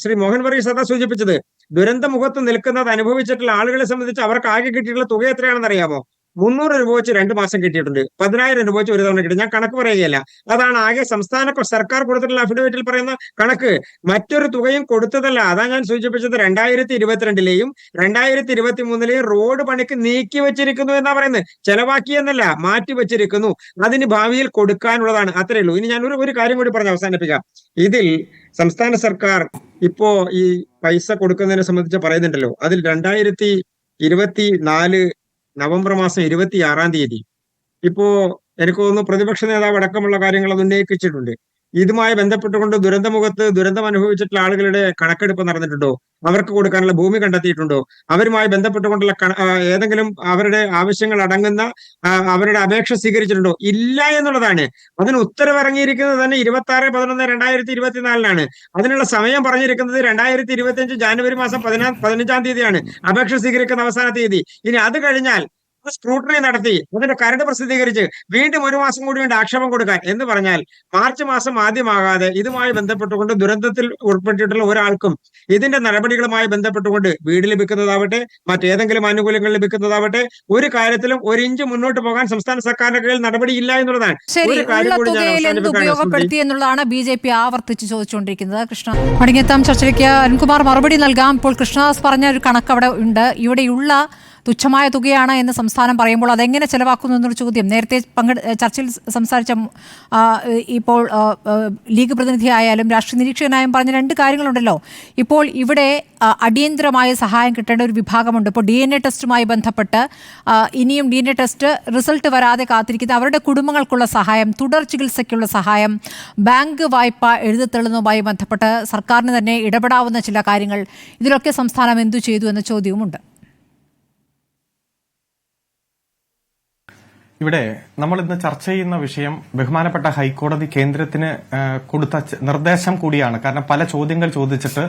ശ്രീ മോഹൻ വർഗീസ് അതാ സൂചിപ്പിച്ചത്, ദുരന്തമുഖത്ത് നിൽക്കുന്നത് അനുഭവിച്ചിട്ടുള്ള ആളുകളെ സംബന്ധിച്ച് അവർക്ക് ആകെ കിട്ടിയിട്ടുള്ള തുക എത്രയാണെന്ന് അറിയാമോ? 300 രൂപ വെച്ച് 2 മാസം കിട്ടിയിട്ടുണ്ട്, 10,000 രൂപ വെച്ച് ഒരു തവണ കിട്ടി. ഞാൻ കണക്ക് പറയുകയല്ല, അതാണ് ആകെ സംസ്ഥാന സർക്കാർ കൊടുത്തിട്ടുള്ള അഫിഡവിറ്റിൽ പറയുന്ന കണക്ക്. മറ്റൊരു തുകയും കൊടുത്തതല്ല. അതാ ഞാൻ സൂചിപ്പിച്ചത് 2022ലെയും 2023ലെയും റോഡ് പണിക്ക് നീക്കി വെച്ചിരിക്കുന്നു എന്നാ പറയുന്നത്. ചെലവാക്കിയെന്നല്ല, മാറ്റി വെച്ചിരിക്കുന്നു. അതിന് ഭാവിയിൽ കൊടുക്കാനുള്ളതാണ്, അത്രേ ഉള്ളൂ. ഇനി ഞാൻ ഒരു കാര്യം കൂടി പറഞ്ഞ് അവസാനിപ്പിക്കാം. ഇതിൽ സംസ്ഥാന സർക്കാർ ഇപ്പോ ഈ പൈസ കൊടുക്കുന്നതിനെ സംബന്ധിച്ച് പറയുന്നുണ്ടല്ലോ, അതിൽ 2024 നവംബർ മാസം 26-ാം തീയതി ഇപ്പോ എനിക്ക് തോന്നുന്നു പ്രതിപക്ഷ നേതാവ് അടക്കമുള്ള കാര്യങ്ങൾ അത് ഉന്നയിച്ചിട്ടുണ്ട്. ഇതുമായി ബന്ധപ്പെട്ടുകൊണ്ട് ദുരന്തം അനുഭവിച്ചിട്ടുള്ള ആളുകളുടെ കണക്കെടുപ്പ് നടന്നിട്ടുണ്ടോ? അവർക്ക് കൊടുക്കാനുള്ള ഭൂമി കണ്ടെത്തിയിട്ടുണ്ടോ? അവരുമായി ബന്ധപ്പെട്ടുകൊണ്ടുള്ള ഏതെങ്കിലും അവരുടെ ആവശ്യങ്ങൾ അടങ്ങുന്ന അവരുടെ അപേക്ഷ സ്വീകരിച്ചിട്ടുണ്ടോ? ഇല്ല എന്നുള്ളതാണ്. അതിന് ഉത്തരവ് ഇറങ്ങിയിരിക്കുന്നത് തന്നെ 26/11/2024 അതിനുള്ള സമയം പറഞ്ഞിരിക്കുന്നത് 2025 ജാനുവരി മാസം 15-ാം തീയതിയാണ് അപേക്ഷ സ്വീകരിക്കുന്ന അവസാന തീയതി. ഇനി അത് കഴിഞ്ഞാൽ സ്ക്രൂട്ടണി നടത്തി അതിന്റെ കരട് പ്രസിദ്ധീകരിച്ച് വീണ്ടും 1 മാസം കൂടി വേണ്ടി ആക്ഷേപം കൊടുക്കാൻ എന്ന് പറഞ്ഞാൽ മാർച്ച് മാസം ആദ്യമാകാതെ ഇതുമായി ബന്ധപ്പെട്ടുകൊണ്ട് ദുരന്തത്തിൽ ഉൾപ്പെട്ടിട്ടുള്ള ഒരാൾക്കും ഇതിന്റെ നടപടികളുമായി ബന്ധപ്പെട്ടുകൊണ്ട് വീട് ലഭിക്കുന്നതാവട്ടെ മറ്റേതെങ്കിലും ആനുകൂല്യങ്ങൾ ലഭിക്കുന്നതാവട്ടെ ഒരു കാര്യത്തിലും 1 ഇഞ്ച് മുന്നോട്ട് പോകാൻ സംസ്ഥാന സർക്കാരിന്റെ കീഴിൽ നടപടിയില്ല എന്നുള്ളതാണ്. ഉപയോഗപ്പെടുത്തി എന്നുള്ളതാണ് BJP ആവർത്തിച്ച് ചോദിച്ചുകൊണ്ടിരിക്കുന്നത്. കൃഷ്ണ മടങ്ങിയെത്താം ചർച്ചയ്ക്ക്. അരുൺകുമാർ മറുപടി നൽകാം. ഇപ്പോൾ കൃഷ്ണദാസ് പറഞ്ഞ ഒരു കണക്ക് അവിടെ ഉണ്ട്. ഇവിടെയുള്ള തുച്ഛമായ തുകയാണ് എന്ന് സംസ്ഥാനം പറയുമ്പോൾ അതെങ്ങനെ ചെലവാക്കുന്നു എന്നൊരു ചോദ്യം നേരത്തെ ചർച്ചയിൽ സംസാരിച്ച ഇപ്പോൾ ലീഗ് പ്രതിനിധിയായാലും രാഷ്ട്രീയ നിരീക്ഷകനായും പറഞ്ഞ 2 കാര്യങ്ങളുണ്ടല്ലോ. ഇപ്പോൾ ഇവിടെ അടിയന്തരമായ സഹായം കിട്ടേണ്ട ഒരു വിഭാഗമുണ്ട്. ഇപ്പോൾ DNA ടെസ്റ്റുമായി ബന്ധപ്പെട്ട് ഇനിയും DNA ടെസ്റ്റ് റിസൾട്ട് വരാതെ കാത്തിരിക്കുന്ന അവരുടെ കുടുംബങ്ങൾക്കുള്ള സഹായം, തുടർ ചികിത്സയ്ക്കുള്ള സഹായം, ബാങ്ക് വായ്പ എഴുതിത്തള്ളുന്നതുമായി ബന്ധപ്പെട്ട് സർക്കാരിന് തന്നെ ഇടപെടാവുന്ന ചില കാര്യങ്ങൾ, ഇതിലൊക്കെ സംസ്ഥാനം എന്തു ചെയ്തു എന്ന ചോദ്യവുമുണ്ട്. ഇവിടെ നമ്മൾ ഇന്ന് ചർച്ച ചെയ്യുന്ന വിഷയം ബഹുമാനപ്പെട്ട ഹൈക്കോടതി കേന്ദ്രത്തിന് കൊടുത്ത നിർദ്ദേശം കൂടിയാണ്. കാരണം പല ചോദ്യങ്ങൾ ചോദിച്ചിട്ട്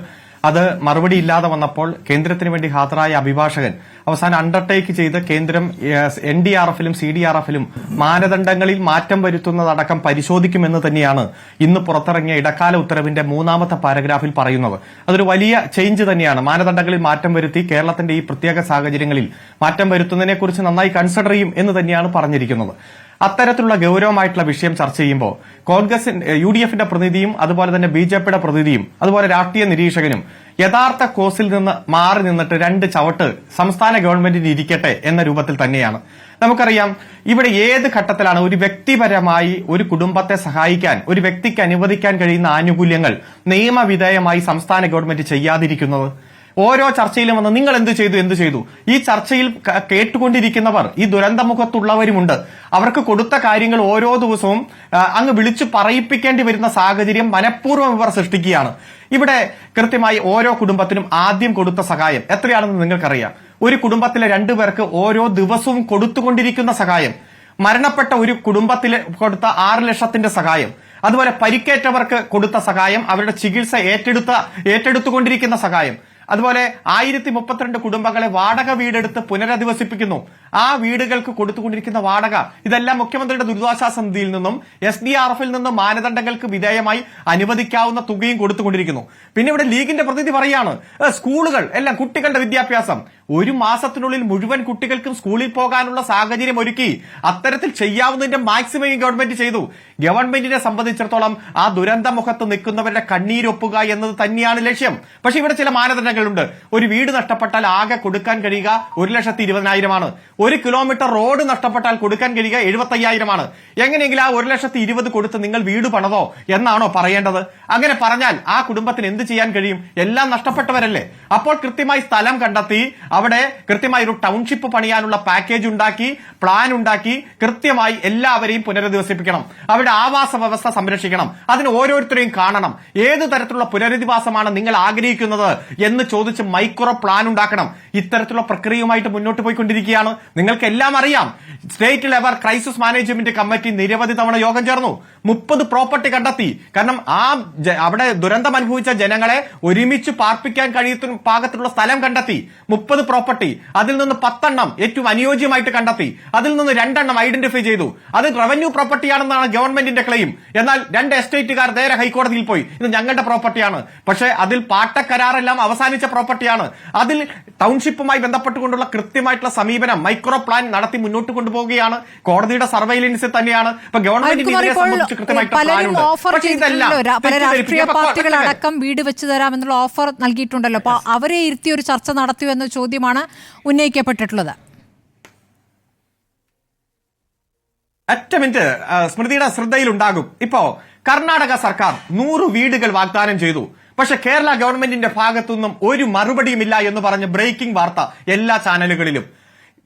അത് മറുപടി ഇല്ലാതെ വന്നപ്പോൾ കേന്ദ്രത്തിന് വേണ്ടി ഹാജരായ അഭിഭാഷകൻ അവസാനം അണ്ടർടേക്ക് ചെയ്ത് കേന്ദ്രം NDRFലും CDRFലും മാനദണ്ഡങ്ങളിൽ മാറ്റം വരുത്തുന്നതടക്കം പരിശോധിക്കുമെന്ന് തന്നെയാണ് ഇന്ന് പുറത്തിറങ്ങിയ ഇടക്കാല ഉത്തരവിന്റെ 3ാമത്തെ പാരഗ്രാഫിൽ പറയുന്നത്. അതൊരു വലിയ ചേഞ്ച് തന്നെയാണ്. മാനദണ്ഡങ്ങളിൽ മാറ്റം വരുത്തി കേരളത്തിന്റെ ഈ പ്രത്യേക സാഹചര്യങ്ങളിൽ മാറ്റം വരുത്തുന്നതിനെക്കുറിച്ച് നന്നായി കൺസിഡർ ചെയ്യും എന്ന് തന്നെയാണ് പറഞ്ഞിരിക്കുന്നത്. അത്തരത്തിലുള്ള ഗൌരവമായിട്ടുള്ള വിഷയം ചർച്ച ചെയ്യുമ്പോൾ കോൺഗ്രസ് UDFന്റെ പ്രതിനിധിയും അതുപോലെ തന്നെ BJPയുടെ പ്രതിനിധിയും അതുപോലെ രാഷ്ട്രീയ നിരീക്ഷകനും യഥാർത്ഥ കോഴ്സിൽ നിന്ന് മാറി നിന്നിട്ട് 2 ചവിട്ട് സംസ്ഥാന ഗവൺമെന്റിന് ഇരിക്കട്ടെ എന്ന രൂപത്തിൽ തന്നെയാണ്. നമുക്കറിയാം ഇവിടെ ഏത് ഘട്ടത്തിലാണ് ഒരു വ്യക്തിപരമായി ഒരു കുടുംബത്തെ സഹായിക്കാൻ ഒരു വ്യക്തിക്ക് അനുവദിക്കാൻ കഴിയുന്ന ആനുകൂല്യങ്ങൾ നിയമവിധേയമായി സംസ്ഥാന ഗവൺമെന്റ് ചെയ്യാതിരിക്കുന്നത്. ഓരോ ചർച്ചയിലും വന്ന് നിങ്ങൾ എന്ത് ചെയ്തു. ഈ ചർച്ചയിൽ കേട്ടുകൊണ്ടിരിക്കുന്നവർ ഈ ദുരന്തമുഖത്തുള്ളവരുമുണ്ട്. അവർക്ക് കൊടുത്ത കാര്യങ്ങൾ ഓരോ ദിവസവും അങ്ങ് വിളിച്ചു പറയിപ്പിക്കേണ്ടി വരുന്ന സാഹചര്യം മനഃപൂർവ്വം ഇവർ സൃഷ്ടിക്കുകയാണ്. ഇവിടെ കൃത്യമായി ഓരോ കുടുംബത്തിനും ആദ്യം കൊടുത്ത സഹായം എത്രയാണെന്ന് നിങ്ങൾക്കറിയാം. ഒരു കുടുംബത്തിലെ 2 പേർക്ക് ഓരോ ദിവസവും കൊടുത്തുകൊണ്ടിരിക്കുന്ന സഹായം, മരണപ്പെട്ട ഒരു കുടുംബത്തിൽ കൊടുത്ത 6 ലക്ഷത്തിന്റെ സഹായം, അതുപോലെ പരിക്കേറ്റവർക്ക് കൊടുത്ത സഹായം, അവരുടെ ചികിത്സ ഏറ്റെടുത്തുകൊണ്ടിരിക്കുന്ന സഹായം, അതുപോലെ 1032 കുടുംബങ്ങളെ വാടക വീടെടുത്ത് പുനരധിവസിപ്പിക്കുന്നു. ആ വീടുകൾക്ക് കൊടുത്തുകൊണ്ടിരിക്കുന്ന വാടക, ഇതെല്ലാം മുഖ്യമന്ത്രിയുടെ ദുരിതാശ്വാസ നിധിയിൽ നിന്നും SDRFൽ നിന്നും മാനദണ്ഡങ്ങൾക്ക് വിധേയമായി അനുവദിക്കാവുന്ന തുകയും കൊടുത്തുകൊണ്ടിരിക്കുന്നു. പിന്നെ ഇവിടെ ലീഗിന്റെ പ്രതിനിധി പറയാണ് സ്കൂളുകൾ എല്ലാം കുട്ടികളുടെ വിദ്യാഭ്യാസം 1 മാസത്തിനുള്ളിൽ മുഴുവൻ കുട്ടികൾക്കും സ്കൂളിൽ പോകാനുള്ള സാഹചര്യം ഒരുക്കി. അത്തരത്തിൽ ചെയ്യാവുന്നതിന്റെ മാക്സിമം ഗവൺമെന്റ് ചെയ്തു. ഗവൺമെന്റിനെ സംബന്ധിച്ചിടത്തോളം ആ ദുരന്തമുഖത്ത് നിൽക്കുന്നവരുടെ കണ്ണീരൊപ്പുക എന്നത് തന്നെയാണ് ലക്ഷ്യം. പക്ഷെ ഇവിടെ ചില മാനദണ്ഡങ്ങളുണ്ട്. ഒരു വീട് നഷ്ടപ്പെട്ടാൽ ആകെ കൊടുക്കാൻ കഴിയുക 1,20,000 1 കിലോമീറ്റർ റോഡ് നഷ്ടപ്പെട്ടാൽ കൊടുക്കാൻ കഴിയുക 75,000 എങ്ങനെയെങ്കിലും ആ 1,20,000 കൊടുത്ത് നിങ്ങൾ വീട് പണതോ എന്നാണോ പറയേണ്ടത്? അങ്ങനെ പറഞ്ഞാൽ ആ കുടുംബത്തിന് എന്ത് ചെയ്യാൻ കഴിയും? എല്ലാം നഷ്ടപ്പെട്ടവരല്ലേ. അപ്പോൾ കൃത്യമായി സ്ഥലം കണ്ടെത്തി അവിടെ കൃത്യമായി ഒരു ടൗൺഷിപ്പ് പണിയാനുള്ള പാക്കേജ് ഉണ്ടാക്കി, പ്ലാൻ ഉണ്ടാക്കി, കൃത്യമായി എല്ലാവരെയും പുനരധിവസിപ്പിക്കണം. അവിടെ ആവാസ വ്യവസ്ഥ സംരക്ഷിക്കണം. അതിന് ഓരോരുത്തരെയും കാണണം. ഏത് തരത്തിലുള്ള പുനരധിവാസമാണ് നിങ്ങൾ ആഗ്രഹിക്കുന്നത് എന്ന് ചോദിച്ച് മൈക്രോ പ്ലാൻ ഉണ്ടാക്കണം. ഇത്തരത്തിലുള്ള പ്രക്രിയയുമായിട്ട് മുന്നോട്ട് പോയിക്കൊണ്ടിരിക്കുകയാണ്. നിങ്ങൾക്ക് എല്ലാം അറിയാം. State level crisis management committee നിരവധി തവണ യോഗം ചേർന്നു. 30 പ്രോപ്പർട്ടി കണ്ടെത്തി. കാരണം അവിടെ ദുരന്തം അനുഭവിച്ച ജനങ്ങളെ ഒരുമിച്ച് പാർപ്പിക്കാൻ കഴിയുന്ന പാകത്തിലുള്ള സ്ഥലം കണ്ടെത്തി. 30 പ്രോപ്പർട്ടി, അതിൽ നിന്ന് 10 എണ്ണം ഏറ്റവും അനുയോജ്യമായിട്ട് കണ്ടെത്തി. അതിൽ നിന്ന് 2 എണ്ണം ഐഡന്റിഫൈ ചെയ്തു. അത് റവന്യൂ പ്രോപ്പർട്ടിയാണെന്നാണ് ഗവൺമെന്റിന്റെ ക്ലെയിം. എന്നാൽ 2 എസ്റ്റേറ്റുകാർ നേരെ ഹൈക്കോടതിയിൽ പോയി ഇത് ഞങ്ങളുടെ പ്രോപ്പർട്ടിയാണ്. പക്ഷേ അതിൽ പാട്ടക്കരാറെല്ലാം അവസാനിച്ച പ്രോപ്പർട്ടിയാണ്. അതിൽ ടൗൺഷിപ്പുമായി ബന്ധപ്പെട്ടുകൊണ്ടുള്ള കൃത്യമായിട്ടുള്ള സമീപനം മൈക്രോ പ്ലാൻ നടത്തി മുന്നോട്ട് കൊണ്ടുപോവുകയാണ്. കോടതിയുടെ സർവൈലൻസിൽ തന്നെയാണ്. ഇപ്പൊ പലരും ഓഫർ ചെയ്തിട്ടുണ്ടല്ലോ, പല രാഷ്ട്രീയ പാർട്ടികളടക്കം വീട് വെച്ച് തരാമെന്നുള്ള ഓഫർ നൽകിയിട്ടുണ്ടല്ലോ. അപ്പൊ അവരെ ഇരുത്തി ഒരു ചർച്ച നടത്തിയോ എന്ന ചോദ്യമാണ് ഉന്നയിക്കപ്പെട്ടിട്ടുള്ളത്. ഒറ്റ മിനിറ്റ്, സ്മൃതിയുടെ ശ്രദ്ധയിലുണ്ടാകും. ഇപ്പോ കർണാടക സർക്കാർ 100 വീടുകൾ വാഗ്ദാനം ചെയ്തു. പക്ഷെ കേരള ഗവൺമെന്റിന്റെ ഭാഗത്തുനിന്നും ഒരു മറുപടിയുമില്ല എന്ന് പറഞ്ഞ് ബ്രേക്കിംഗ് വാർത്ത എല്ലാ ചാനലുകളിലും.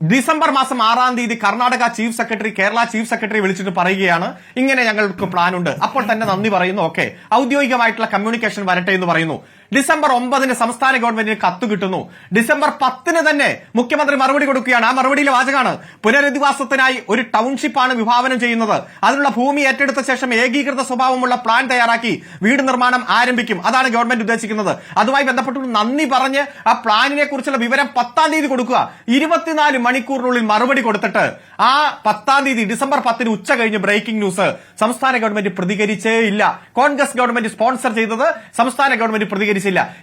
ഡിസംബർ മാസം 6-ാം തീയതി Karnataka chief secretary Kerala chief secretary വിളിച്ചിട്ട് പറയുകയാണ് ഇങ്ങനെ ഞങ്ങൾക്ക് പ്ലാൻ ഉണ്ട്. അപ്പോൾ തന്നെ നന്ദി പറയുന്നു. ഓക്കെ, ഔദ്യോഗികമായിട്ടുള്ള കമ്മ്യൂണിക്കേഷൻ വരട്ടെ എന്ന് പറയുന്നു. ഡിസംബർ 9 സംസ്ഥാന ഗവൺമെന്റിന് കത്ത് കിട്ടുന്നു. ഡിസംബർ 10 തന്നെ മുഖ്യമന്ത്രി മറുപടി കൊടുക്കുകയാണ്. ആ മറുപടിയിലെ വാചകമാണ് പുനരധിവാസത്തിനായി ഒരു ടൗൺഷിപ്പാണ് വിഭാവനം ചെയ്യുന്നത്. അതിനുള്ള ഭൂമി ഏറ്റെടുത്ത ശേഷം ഏകീകൃത സ്വഭാവമുള്ള പ്ലാൻ തയ്യാറാക്കി വീട് നിർമ്മാണം ആരംഭിക്കും. അതാണ് ഗവൺമെന്റ് ഉദ്ദേശിക്കുന്നത്. അതുമായി ബന്ധപ്പെട്ട് നന്ദി പറഞ്ഞ് ആ പ്ലാനിനെ കുറിച്ചുള്ള വിവരം 10-ാം തീയതി കൊടുക്കുക. 24 മണിക്കൂറിനുള്ളിൽ മറുപടി കൊടുത്തിട്ട് ആ 10-ാം തീയതി ഡിസംബർ 10 ഉച്ച കഴിഞ്ഞ് ബ്രേക്കിംഗ് ന്യൂസ്, സംസ്ഥാന ഗവൺമെന്റ് പ്രതികരിച്ചേ ഇല്ല. കോൺഗ്രസ് ഗവൺമെന്റ് സ്പോൺസർ ചെയ്തത്, സംസ്ഥാന ഗവൺമെന്റ് പ്രതികരിച്ചില്ല.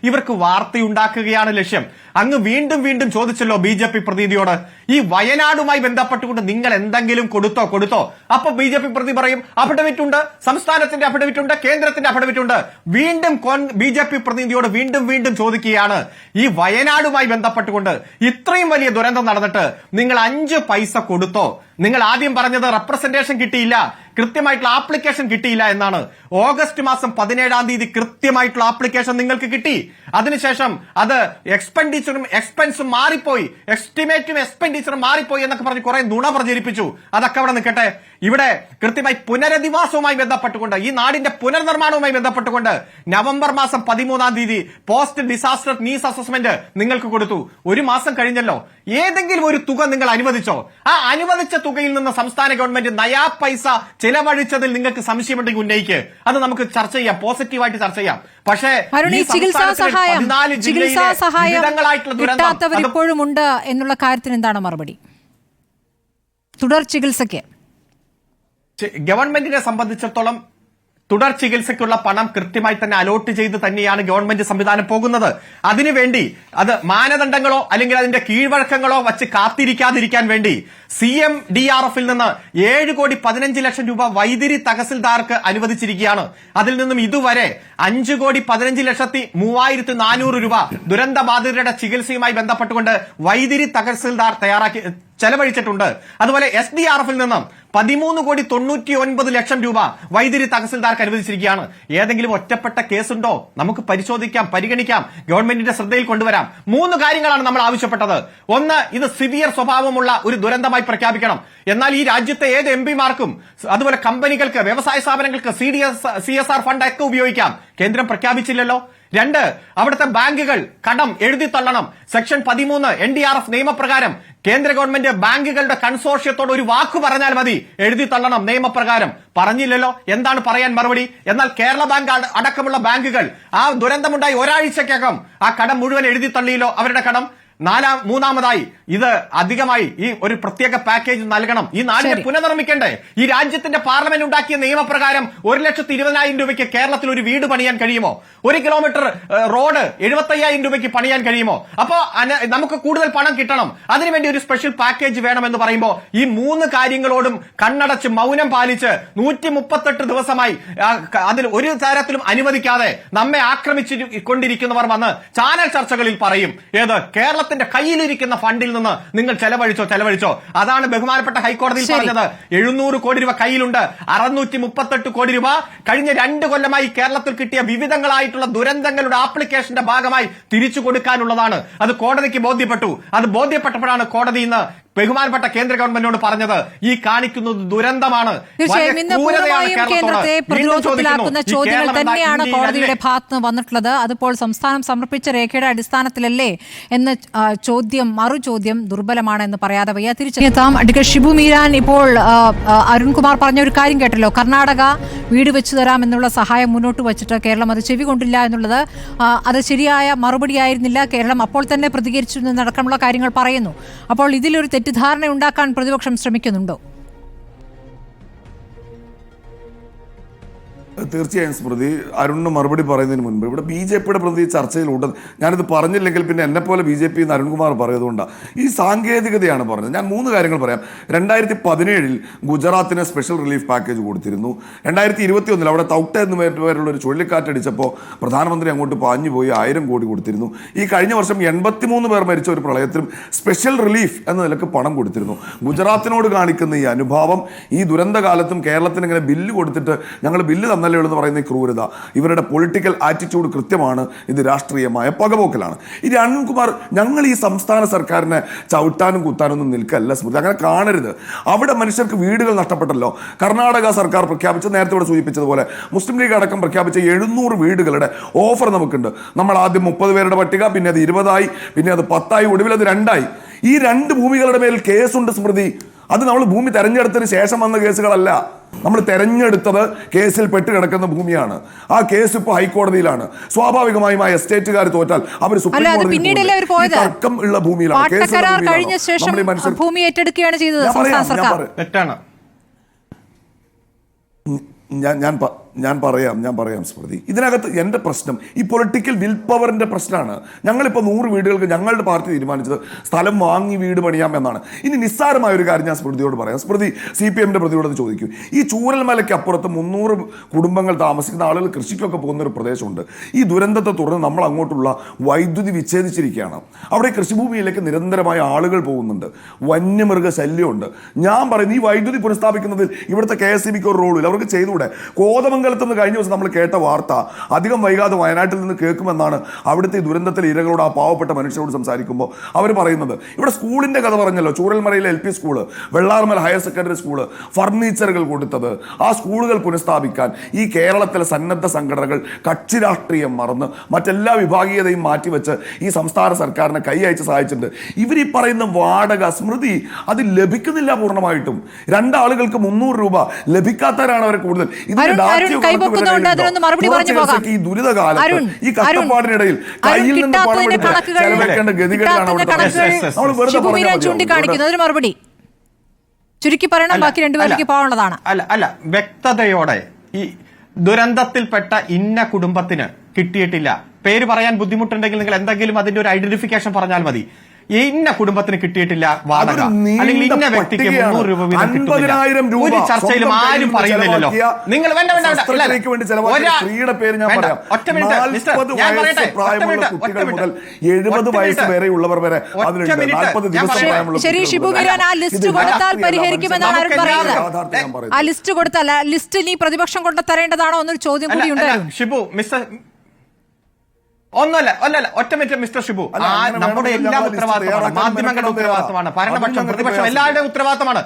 ഇവർക്ക് വാർത്തയുണ്ടാക്കുകയാണ് ലക്ഷ്യം. അങ്ങ് വീണ്ടും വീണ്ടും ചോദിച്ചല്ലോ BJP പ്രതിനിധിയോട്, ഈ വയനാടുമായി ബന്ധപ്പെട്ടുകൊണ്ട് നിങ്ങൾ എന്തെങ്കിലും കൊടുത്തോ? അപ്പൊ BJP പ്രതിനിധി പറയും അഫിഡവിറ്റ് ഉണ്ട്, സംസ്ഥാനത്തിന്റെ അഫിഡവിറ്റ് ഉണ്ട്, കേന്ദ്രത്തിന്റെ അഫിഡവിറ്റ് ഉണ്ട്. വീണ്ടും BJP പ്രതിനിധിയോട് വീണ്ടും ചോദിക്കുകയാണ്, ഈ വയനാടുമായി ബന്ധപ്പെട്ടുകൊണ്ട് ഇത്രയും വലിയ ദുരന്തം നടന്നിട്ട് നിങ്ങൾ 5 പൈസ കൊടുത്തോ? നിങ്ങൾ ആദ്യം പറഞ്ഞത് റെപ്രസെന്റേഷൻ കിട്ടിയില്ല, കൃത്യമായിട്ടുള്ള ആപ്ലിക്കേഷൻ കിട്ടിയില്ല എന്നാണ്. ഓഗസ്റ്റ് മാസം 17-ാം തീയതി കൃത്യമായിട്ടുള്ള ആപ്ലിക്കേഷൻ നിങ്ങൾക്ക് കിട്ടി. അതിനുശേഷം അത് എക്സ്പെൻസും മാറിപ്പോയി, എസ്റ്റിമേറ്റും എക്സ്പെൻഡിച്ചറും മാറിപ്പോയി എന്നൊക്കെ പറഞ്ഞ് കുറെ നുണ പ്രചരിപ്പിച്ചു. അതൊക്കെ അവിടെ നിൽക്കട്ടെ. ഇവിടെ കൃത്യമായി പുനരധിവാസവുമായി ബന്ധപ്പെട്ടുകൊണ്ട്, ഈ നാടിന്റെ പുനർനിർമ്മാണവുമായി ബന്ധപ്പെട്ടുകൊണ്ട് നവംബർ മാസം 13-ാം തീയതി പോസ്റ്റ് ഡിസാസ്റ്റർ നീസ് അസസ്മെന്റ് നിങ്ങൾക്ക് കൊടുത്തു. 1 മാസം കഴിഞ്ഞല്ലോ. ഏതെങ്കിലും ഒരു തുക നിങ്ങൾ അനുവദിച്ചോ? ആ അനുവദിച്ച തുകയിൽ നിന്ന് സംസ്ഥാന ഗവൺമെന്റ് നയാ പൈസ ചിലവഴിച്ചതിൽ നിങ്ങൾക്ക് സംശയമുണ്ടെങ്കിൽ ഉന്നയിക്ക്. അത് നമുക്ക് ചർച്ച ചെയ്യാം, പോസിറ്റീവായിട്ട് ചർച്ച ചെയ്യാം. പക്ഷേ ചികിത്സാ സഹായം കിട്ടാത്തവർ ഇപ്പോഴും ഉണ്ട് എന്നുള്ള കാര്യത്തിന് എന്താണ് മറുപടി? തുടർ ചികിത്സയ്ക്ക് ഗവൺമെന്റിനെ സംബന്ധിച്ചിടത്തോളം തുടർ ചികിത്സയ്ക്കുള്ള പണം കൃത്യമായി തന്നെ അലോട്ട് ചെയ്ത് തന്നെയാണ് ഗവൺമെന്റ് സംവിധാനം പോകുന്നത്. അതിനുവേണ്ടി അത് മാനദണ്ഡങ്ങളോ അല്ലെങ്കിൽ അതിന്റെ കീഴ്വഴക്കങ്ങളോ വച്ച് കാത്തിരിക്കാതിരിക്കാൻ വേണ്ടി CMDRFൽ നിന്ന് 7,15,00,000 രൂപ വൈദ്യുതി തഹസിൽദാർക്ക് അനുവദിച്ചിരിക്കുകയാണ്. അതിൽ നിന്നും ഇതുവരെ 5,15,03,400 രൂപ ദുരന്തബാധിതരുടെ ചികിത്സയുമായി ബന്ധപ്പെട്ടുകൊണ്ട് വൈദ്യുതി തഹസിൽദാർ ചെലവഴിച്ചിട്ടുണ്ട്. അതുപോലെ SDRF-ൽ നിന്നും 13,99,00,000 രൂപ വൈദ്യുതി തഹസിൽദാർക്ക് അനുവദിച്ചിരിക്കുകയാണ്. ഏതെങ്കിലും ഒറ്റപ്പെട്ട കേസുണ്ടോ? നമുക്ക് പരിശോധിക്കാം, പരിഗണിക്കാം, ഗവൺമെന്റിന്റെ ശ്രദ്ധയിൽ കൊണ്ടുവരാം. 3 കാര്യങ്ങളാണ് നമ്മൾ ആവശ്യപ്പെട്ടത്. ഒന്ന്, ഇത് സിവിയർ സ്വഭാവമുള്ള ഒരു ദുരന്തമായി പ്രഖ്യാപിക്കണം. എന്നാൽ ഈ രാജ്യത്തെ ഏത് MP-മാർക്കും അതുപോലെ കമ്പനികൾക്ക്, വ്യവസായ സ്ഥാപനങ്ങൾക്ക് CSR ഫണ്ട് ഒക്കെ ഉപയോഗിക്കാം. കേന്ദ്രം പ്രഖ്യാപിച്ചില്ലല്ലോ. 2, അവിടുത്തെ ബാങ്കുകൾ കടം എഴുതി തള്ളണം. സെക്ഷൻ 13 NDRF നിയമപ്രകാരം കേന്ദ്ര ഗവൺമെന്റ് ബാങ്കുകളുടെ കൺസോർഷ്യത്തോട് ഒരു വാക്ക് പറഞ്ഞാൽ മതി, എഴുതി തള്ളണം നിയമപ്രകാരം. പറഞ്ഞില്ലല്ലോ. എന്താണ് പറയാൻ മറുപടി? എന്നാൽ കേരള ബാങ്ക് അടക്കമുള്ള ബാങ്കുകൾ ആ ദുരന്തമുണ്ടായി ഒരാഴ്ചക്കകം ആ കടം മുഴുവൻ എഴുതി തള്ളിയല്ലോ, അവരുടെ കടം. മൂന്നാമതായി, ഇത് അധികമായി ഈ ഒരു പ്രത്യേക പാക്കേജ് നൽകണം. ഈ നാടിനെ പുനർനിർമ്മിക്കണ്ടേ? ഈ രാജ്യത്തിന്റെ പാർലമെന്റ് ഉണ്ടാക്കിയ നിയമപ്രകാരം 1,20,000 രൂപയ്ക്ക് കേരളത്തിൽ ഒരു വീട് പണിയാൻ കഴിയുമോ? 1 കിലോമീറ്റർ റോഡ് 75,000 രൂപയ്ക്ക് പണിയാൻ കഴിയുമോ? അപ്പോ നമുക്ക് കൂടുതൽ പണം കിട്ടണം, അതിനുവേണ്ടി ഒരു സ്പെഷ്യൽ പാക്കേജ് വേണമെന്ന് പറയുമ്പോൾ ഈ 3 കാര്യങ്ങളോടും കണ്ണടച്ച് മൗനം പാലിച്ച് 138 ദിവസമായി അതിൽ ഒരു തരത്തിലും അനുവദിക്കാതെ നമ്മെ ആക്രമിച്ചുകൊണ്ടിരിക്കുന്നവർ വന്ന് ചാനൽ ചർച്ചകളിൽ പറയും, ഏത് കേരളത്തിന്റെ കയ്യിലിരിക്കുന്ന ഫണ്ടിൽ നിന്ന് നിങ്ങൾ ചെലവഴിച്ചോ. അതാണ് ബഹുമാനപ്പെട്ട ഹൈക്കോടതിയിൽ പറഞ്ഞത്. 700 കോടി രൂപ കയ്യിലുണ്ട്. 638 കോടി രൂപ കഴിഞ്ഞ 2 കൊല്ലമായി കേരളത്തിൽ കിട്ടിയ വിവിധങ്ങളായിട്ടുള്ള ദുരന്തങ്ങളുടെ ആപ്ലിക്കേഷന്റെ ഭാഗമായി തിരിച്ചു കൊടുക്കാനുള്ളതാണ്. അത് കോടതിക്ക് ബോധ്യപ്പെട്ടു. അത് ബോധ്യപ്പെട്ടപ്പോഴാണ് കോടതി ഇന്ന് ബഹുമാനപ്പെട്ട കേന്ദ്ര ഗവൺമെന്റിനോട് പറഞ്ഞത്, ഈ കാണിക്കുന്നത് ദുരന്തമാണ്. തീർച്ചയായും ഇന്ന് പൂർണ്ണമായും കേന്ദ്രത്തെ പ്രതിരോധത്തിലാക്കുന്ന ചോദ്യങ്ങൾ തന്നെയാണ് കോടതിയുടെ ഭാഗത്ത് വന്നിട്ടുള്ളത്. അതിപ്പോൾ സംസ്ഥാനം സമർപ്പിച്ച രേഖയുടെ അടിസ്ഥാനത്തിലല്ലേ എന്ന മറുചോദ്യം ദുർബലമാണ് എന്ന് പറയാതെ വയ്യ. തിരിച്ചെത്താം. അഡ്വക്കേറ്റ് ഷിബു മീരാൻ, ഇപ്പോൾ അരുൺകുമാർ പറഞ്ഞ ഒരു കാര്യം കേട്ടല്ലോ, കർണാടക വീട് വെച്ചു തരാമെന്നുള്ള സഹായം മുന്നോട്ട് വച്ചിട്ട് കേരളം അത് ചെവി കൊണ്ടില്ല എന്നുള്ളത് അത് ശരിയായ മറുപടിയായിരുന്നില്ല. കേരളം അപ്പോൾ തന്നെ പ്രതികരിച്ചു എന്നടക്കമുള്ള കാര്യങ്ങൾ പറയുന്നു. അപ്പോൾ ഇതിലൊരു തെറ്റിദ്ധാരണ ഉണ്ടാക്കാൻ പ്രതിപക്ഷം ശ്രമിക്കുന്നുണ്ടോ? തീർച്ചയായും സ്മൃതി, അരുണിന് മറുപടി പറയുന്നതിന് മുൻപ് ഇവിടെ BJPയുടെ പ്രതി ചർച്ചയിലുണ്ട്. ഞാനിത് പറഞ്ഞില്ലെങ്കിൽ പിന്നെ എന്നെപ്പോലെ BJP എന്ന് അരുൺകുമാർ പറയുന്നതുകൊണ്ടാണ്. ഈ സാങ്കേതികതയാണ് പറഞ്ഞത്. ഞാൻ 3 കാര്യങ്ങൾ പറയാം. 2017 ഗുജറാത്തിന് സ്പെഷ്യൽ റിലീഫ് പാക്കേജ് കൊടുത്തിരുന്നു. 2021 അവിടെ തൗക്ട എന്ന് പേരുള്ള ഒരു ചുഴലിക്കാറ്റടിച്ചപ്പോൾ പ്രധാനമന്ത്രി അങ്ങോട്ട് പാഞ്ഞു പോയി 1000 കോടി കൊടുത്തിരുന്നു. ഈ കഴിഞ്ഞ വർഷം 83 പേർ മരിച്ച ഒരു പ്രളയത്തിലും സ്പെഷ്യൽ റിലീഫ് എന്ന നിലക്ക് പണം കൊടുത്തിരുന്നു. ഗുജറാത്തിനോട് കാണിക്കുന്ന ഈ അനുഭാവം ഈ ദുരന്തകാലത്തും കേരളത്തിന് ഇങ്ങനെ ബില്ല് കൊടുത്തിട്ട് ഞങ്ങൾ ബില്ല് തന്നല്ലേ എന്ന് പറയുന്ന ക്രൂരത, ഇവരുടെ പൊളിറ്റിക്കൽ ആറ്റിറ്റ്യൂഡ് കൃത്യമാണ്. ഇത് രാഷ്ട്രീയമായ പകപോക്കലാണ്. ഇനി അരുൺകുമാർ, ഞങ്ങൾ ഈ സംസ്ഥാന സർക്കാരിനെ ചവിട്ടാനും കുത്താനൊന്നും നിൽക്കല്ല സ്മൃതി, അങ്ങനെ കാണരുത്. അവിടെ മനുഷ്യർക്ക് വീടുകൾ നഷ്ടപ്പെട്ടല്ലോ. കർണാടക സർക്കാർ പ്രഖ്യാപിച്ച, നേരത്തെ ഇവിടെ സൂചിപ്പിച്ചതുപോലെ മുസ്ലിം ലീഗ് അടക്കം പ്രഖ്യാപിച്ച 700 വീടുകളുടെ ഓഫർ നമുക്കുണ്ട്. നമ്മൾ ആദ്യം 30 പേരുടെ പട്ടിക, പിന്നെ അത് 20 പിന്നെ അത് 10 ഒടുവിൽ അത് 2 ഈ 2 ഭൂമികളുടെ മേൽ കേസുണ്ട് സ്മൃതി. അത് നമ്മൾ ഭൂമി തെരഞ്ഞെടുത്തതിന് ശേഷം വന്ന കേസുകളല്ല. നമ്മൾ തെരഞ്ഞെടുത്തത് കേസിൽ പെട്ടുകിടക്കുന്ന ഭൂമിയാണ്. ആ കേസ് ഇപ്പോൾ ഹൈക്കോടതിയിലാണ്. സ്വാഭാവികമായും ആ എസ്റ്റേറ്റുകാർ തോറ്റാൽ അവർ സുപ്രീം കോടതി തർക്കം ഉള്ള ഭൂമിയിലാണ്. ഭൂമി ഏറ്റെടുക്കുകയാണ് ചെയ്തത് സംസ്ഥാന സർക്കാർ. തെറ്റാണ്. ഞാൻ പറയാം സ്മൃതി. ഇതിനകത്ത് എൻ്റെ പ്രശ്നം ഈ പൊളിറ്റിക്കൽ വിൽ പവറിൻ്റെ പ്രശ്നമാണ്. ഞങ്ങളിപ്പോൾ 100 വീടുകൾക്ക് ഞങ്ങളുടെ പാർട്ടി തീരുമാനിച്ചത് സ്ഥലം വാങ്ങി വീട് പണിയാമെന്നാണ്. ഇനി നിസ്സാരമായ ഒരു കാര്യം ഞാൻ സ്മൃതിയോട് പറയാം. സ്മൃതി CPMൻ്റെ പ്രതിയോട് അത് ചോദിക്കും. ഈ ചൂരൽമലയ്ക്ക് അപ്പുറത്ത് 300 കുടുംബങ്ങൾ താമസിക്കുന്ന ആളുകൾ കൃഷിക്കൊക്കെ പോകുന്ന ഒരു പ്രദേശമുണ്ട്. ഈ ദുരന്തത്തെ തുടർന്ന് നമ്മൾ അങ്ങോട്ടുള്ള വൈദ്യുതി വിച്ഛേദിച്ചിരിക്കുകയാണ്. അവിടെ കൃഷിഭൂമിയിലേക്ക് നിരന്തരമായ ആളുകൾ പോകുന്നുണ്ട്. വന്യമൃഗ ശല്യമുണ്ട്. ഞാൻ പറയുന്നത് ഈ വൈദ്യുതി പുനഃസ്ഥാപിക്കുന്നതിൽ ഇവിടുത്തെ KSEBക്ക് ഒരു റോളില്ല. അവർക്ക് ചെയ്തുകൂടെ? കോതമംഗലത്ത് നിന്ന് കഴിഞ്ഞ ദിവസം നമ്മൾ കേട്ട വാർത്ത അധികം വൈകാതെ വയനാട്ടിൽ നിന്ന് കേൾക്കുമെന്നാണ് അവിടുത്തെ ദുരന്തത്തിലെ ഇരകളോട്, ആ പാവപ്പെട്ട മനുഷ്യരോട് സംസാരിക്കുമ്പോൾ അവർ പറയുന്നത്. ഇവിടെ സ്കൂളിൻ്റെ കഥ പറഞ്ഞല്ലോ. ചൂരൽമലയിലെ LP school, Vellarmala higher secondary school, ഫർണിച്ചറുകൾ കൊടുത്തത്, ആ സ്കൂളുകൾ പുനഃസ്ഥാപിക്കാൻ ഈ കേരളത്തിലെ സന്നദ്ധ സംഘടനകൾ കക്ഷി രാഷ്ട്രീയം മറന്ന് മറ്റെല്ലാ വിഭാഗീയതയും മാറ്റിവെച്ച് ഈ സംസ്ഥാന സർക്കാരിനെ കൈ അയച്ച് സഹായിച്ചിട്ടുണ്ട്. ഇവർ ഈ പറയുന്ന വാടക സ്മൃതി അത് ലഭിക്കുന്നില്ല പൂർണ്ണമായിട്ടും. 2 ആളുകൾക്ക് 300 രൂപ ലഭിക്കാത്തവരാണ് അവർ കൂടുതൽ. ഈ ദുരിതകാലത്ത് ഈ കഷ്ടപ്പാടിനിടയിൽ കയ്യിൽ നിന്ന് ചെലവഴിക്കേണ്ട ഗതികേടാണ് ചൂണ്ടിക്കാണിക്കുന്നത്. മറുപടി ചുരുക്കി പറയണം, ബാക്കി 2 പേർക്ക് പോകാനുള്ളതാണ്. അല്ല, വ്യക്തതയോടെ ഈ ദുരന്തത്തിൽപ്പെട്ട ഇന്ന കുടുംബത്തിന് കിട്ടിയിട്ടില്ല. പേര് പറയാൻ ബുദ്ധിമുട്ടുണ്ടെങ്കിൽ നിങ്ങൾ എന്തെങ്കിലും അതിന്റെ ഒരു ഐഡന്റിഫിക്കേഷൻ പറഞ്ഞാൽ മതി. ഇന്ന കുടുംബത്തിന് കിട്ടിയിട്ടില്ല വാടക, അതൊരു അല്ലെങ്കിൽ ഇന്ന നീണ്ട വ്യക്തിക്ക് പട്ടികയാണ്. 300 രൂപ വീതം കിട്ടുന്നില്ല. 50,000 രൂപ ഒരു ചർച്ചയിലും സ്വന്തം ആരും പേരിൽ പറയുന്നില്ലല്ലോ. ചെലവാക്കിയ നിങ്ങൾ ശസ്ത്രക്രിയയ്ക്ക് വേണ്ടി ചെലവാക്കിയ സ്ത്രീയുടെ പേര് ഞാൻ പറയാം. 40 വയസ്സ് പ്രായമുള്ള കുട്ടികൾ മുതൽ 70 വയസ്സ് വരെയുള്ളവർ വരെ അതിലുണ്ട്. 40 ദിവസം പ്രായമുള്ള ശരി, ഷിബു കിരാൻ, ആ ലിസ്റ്റ് കൊടുത്താൽ പരിഹരിക്കുമെന്നാണ് അരുൺ പറയുന്നത്. ആ ലിസ്റ്റ് കൊടുത്താൽ ലിസ്റ്റ് ഇനി പ്രതിപക്ഷം കൊണ്ട് തരേണ്ടതാണോ എന്നൊരു ചോദ്യം കൂടി ഉണ്ട്. ഷിബു മിസ്റ്റർ ഒന്നല്ല ഒറ്റ മിനിറ്റ് മിസ്റ്റർ ഷിബു, നമ്മുടെ എല്ലാ ഉത്തരവാദിത്തമാണ്, മാധ്യമങ്ങളുടെ ഉത്തരവാദിത്തമാണ്, ഭരണപക്ഷം പ്രതിപക്ഷം എല്ലാവരുടെയും ഉത്തരവാദിത്തമാണ്.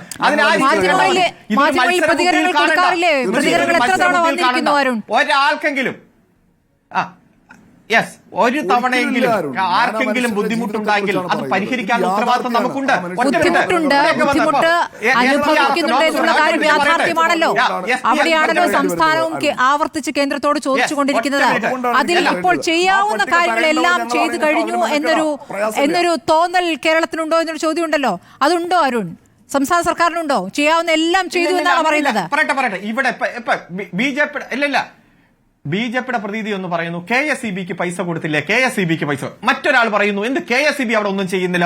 ഒരാൾക്കെങ്കിലും യെസ് ഒരു തവണയെങ്കിലും ആർക്കെങ്കിലും ബുദ്ധിമുട്ടുണ്ടായെങ്കിൽ അത് പരിഹരിക്കാൻ ഉത്തരവാദിത്തം നമുക്കുണ്ട്. ബുദ്ധിമുട്ടുണ്ട്, ബുദ്ധിമുട്ട് അനുഭവിക്കുന്നുണ്ട് എന്നുള്ള കാര്യം യാഥാർത്ഥ്യമാണല്ലോ. അവിടെയാണല്ലോ സംസ്ഥാനവും ആവർത്തിച്ച് കേന്ദ്രത്തോട് ചോദിച്ചുകൊണ്ടിരിക്കുന്നത്. അതിൽ ഇപ്പോൾ ചെയ്യാവുന്ന കാര്യങ്ങളെല്ലാം ചെയ്തു കഴിഞ്ഞു എന്നൊരു തോന്നൽ കേരളത്തിനുണ്ടോ എന്നൊരു ചോദ്യം ഉണ്ടല്ലോ. അതുണ്ടോ അരുൺ? സംസ്ഥാന സർക്കാരിനുണ്ടോ? ചെയ്യാവുന്ന എല്ലാം ചെയ്തു എന്നാണ് പറയുന്നത്. പറയട്ടെ ഇവിടെ ബി.ജെ.പിയുടെ പ്രതീതി എന്ന് പറയുന്നു KSEBക്ക് പൈസ കൊടുത്തില്ലേ, KSEBക്ക് പൈസ. മറ്റൊരാൾ പറയുന്നു എന്ത് KSEB അവിടെ ഒന്നും ചെയ്യുന്നില്ല.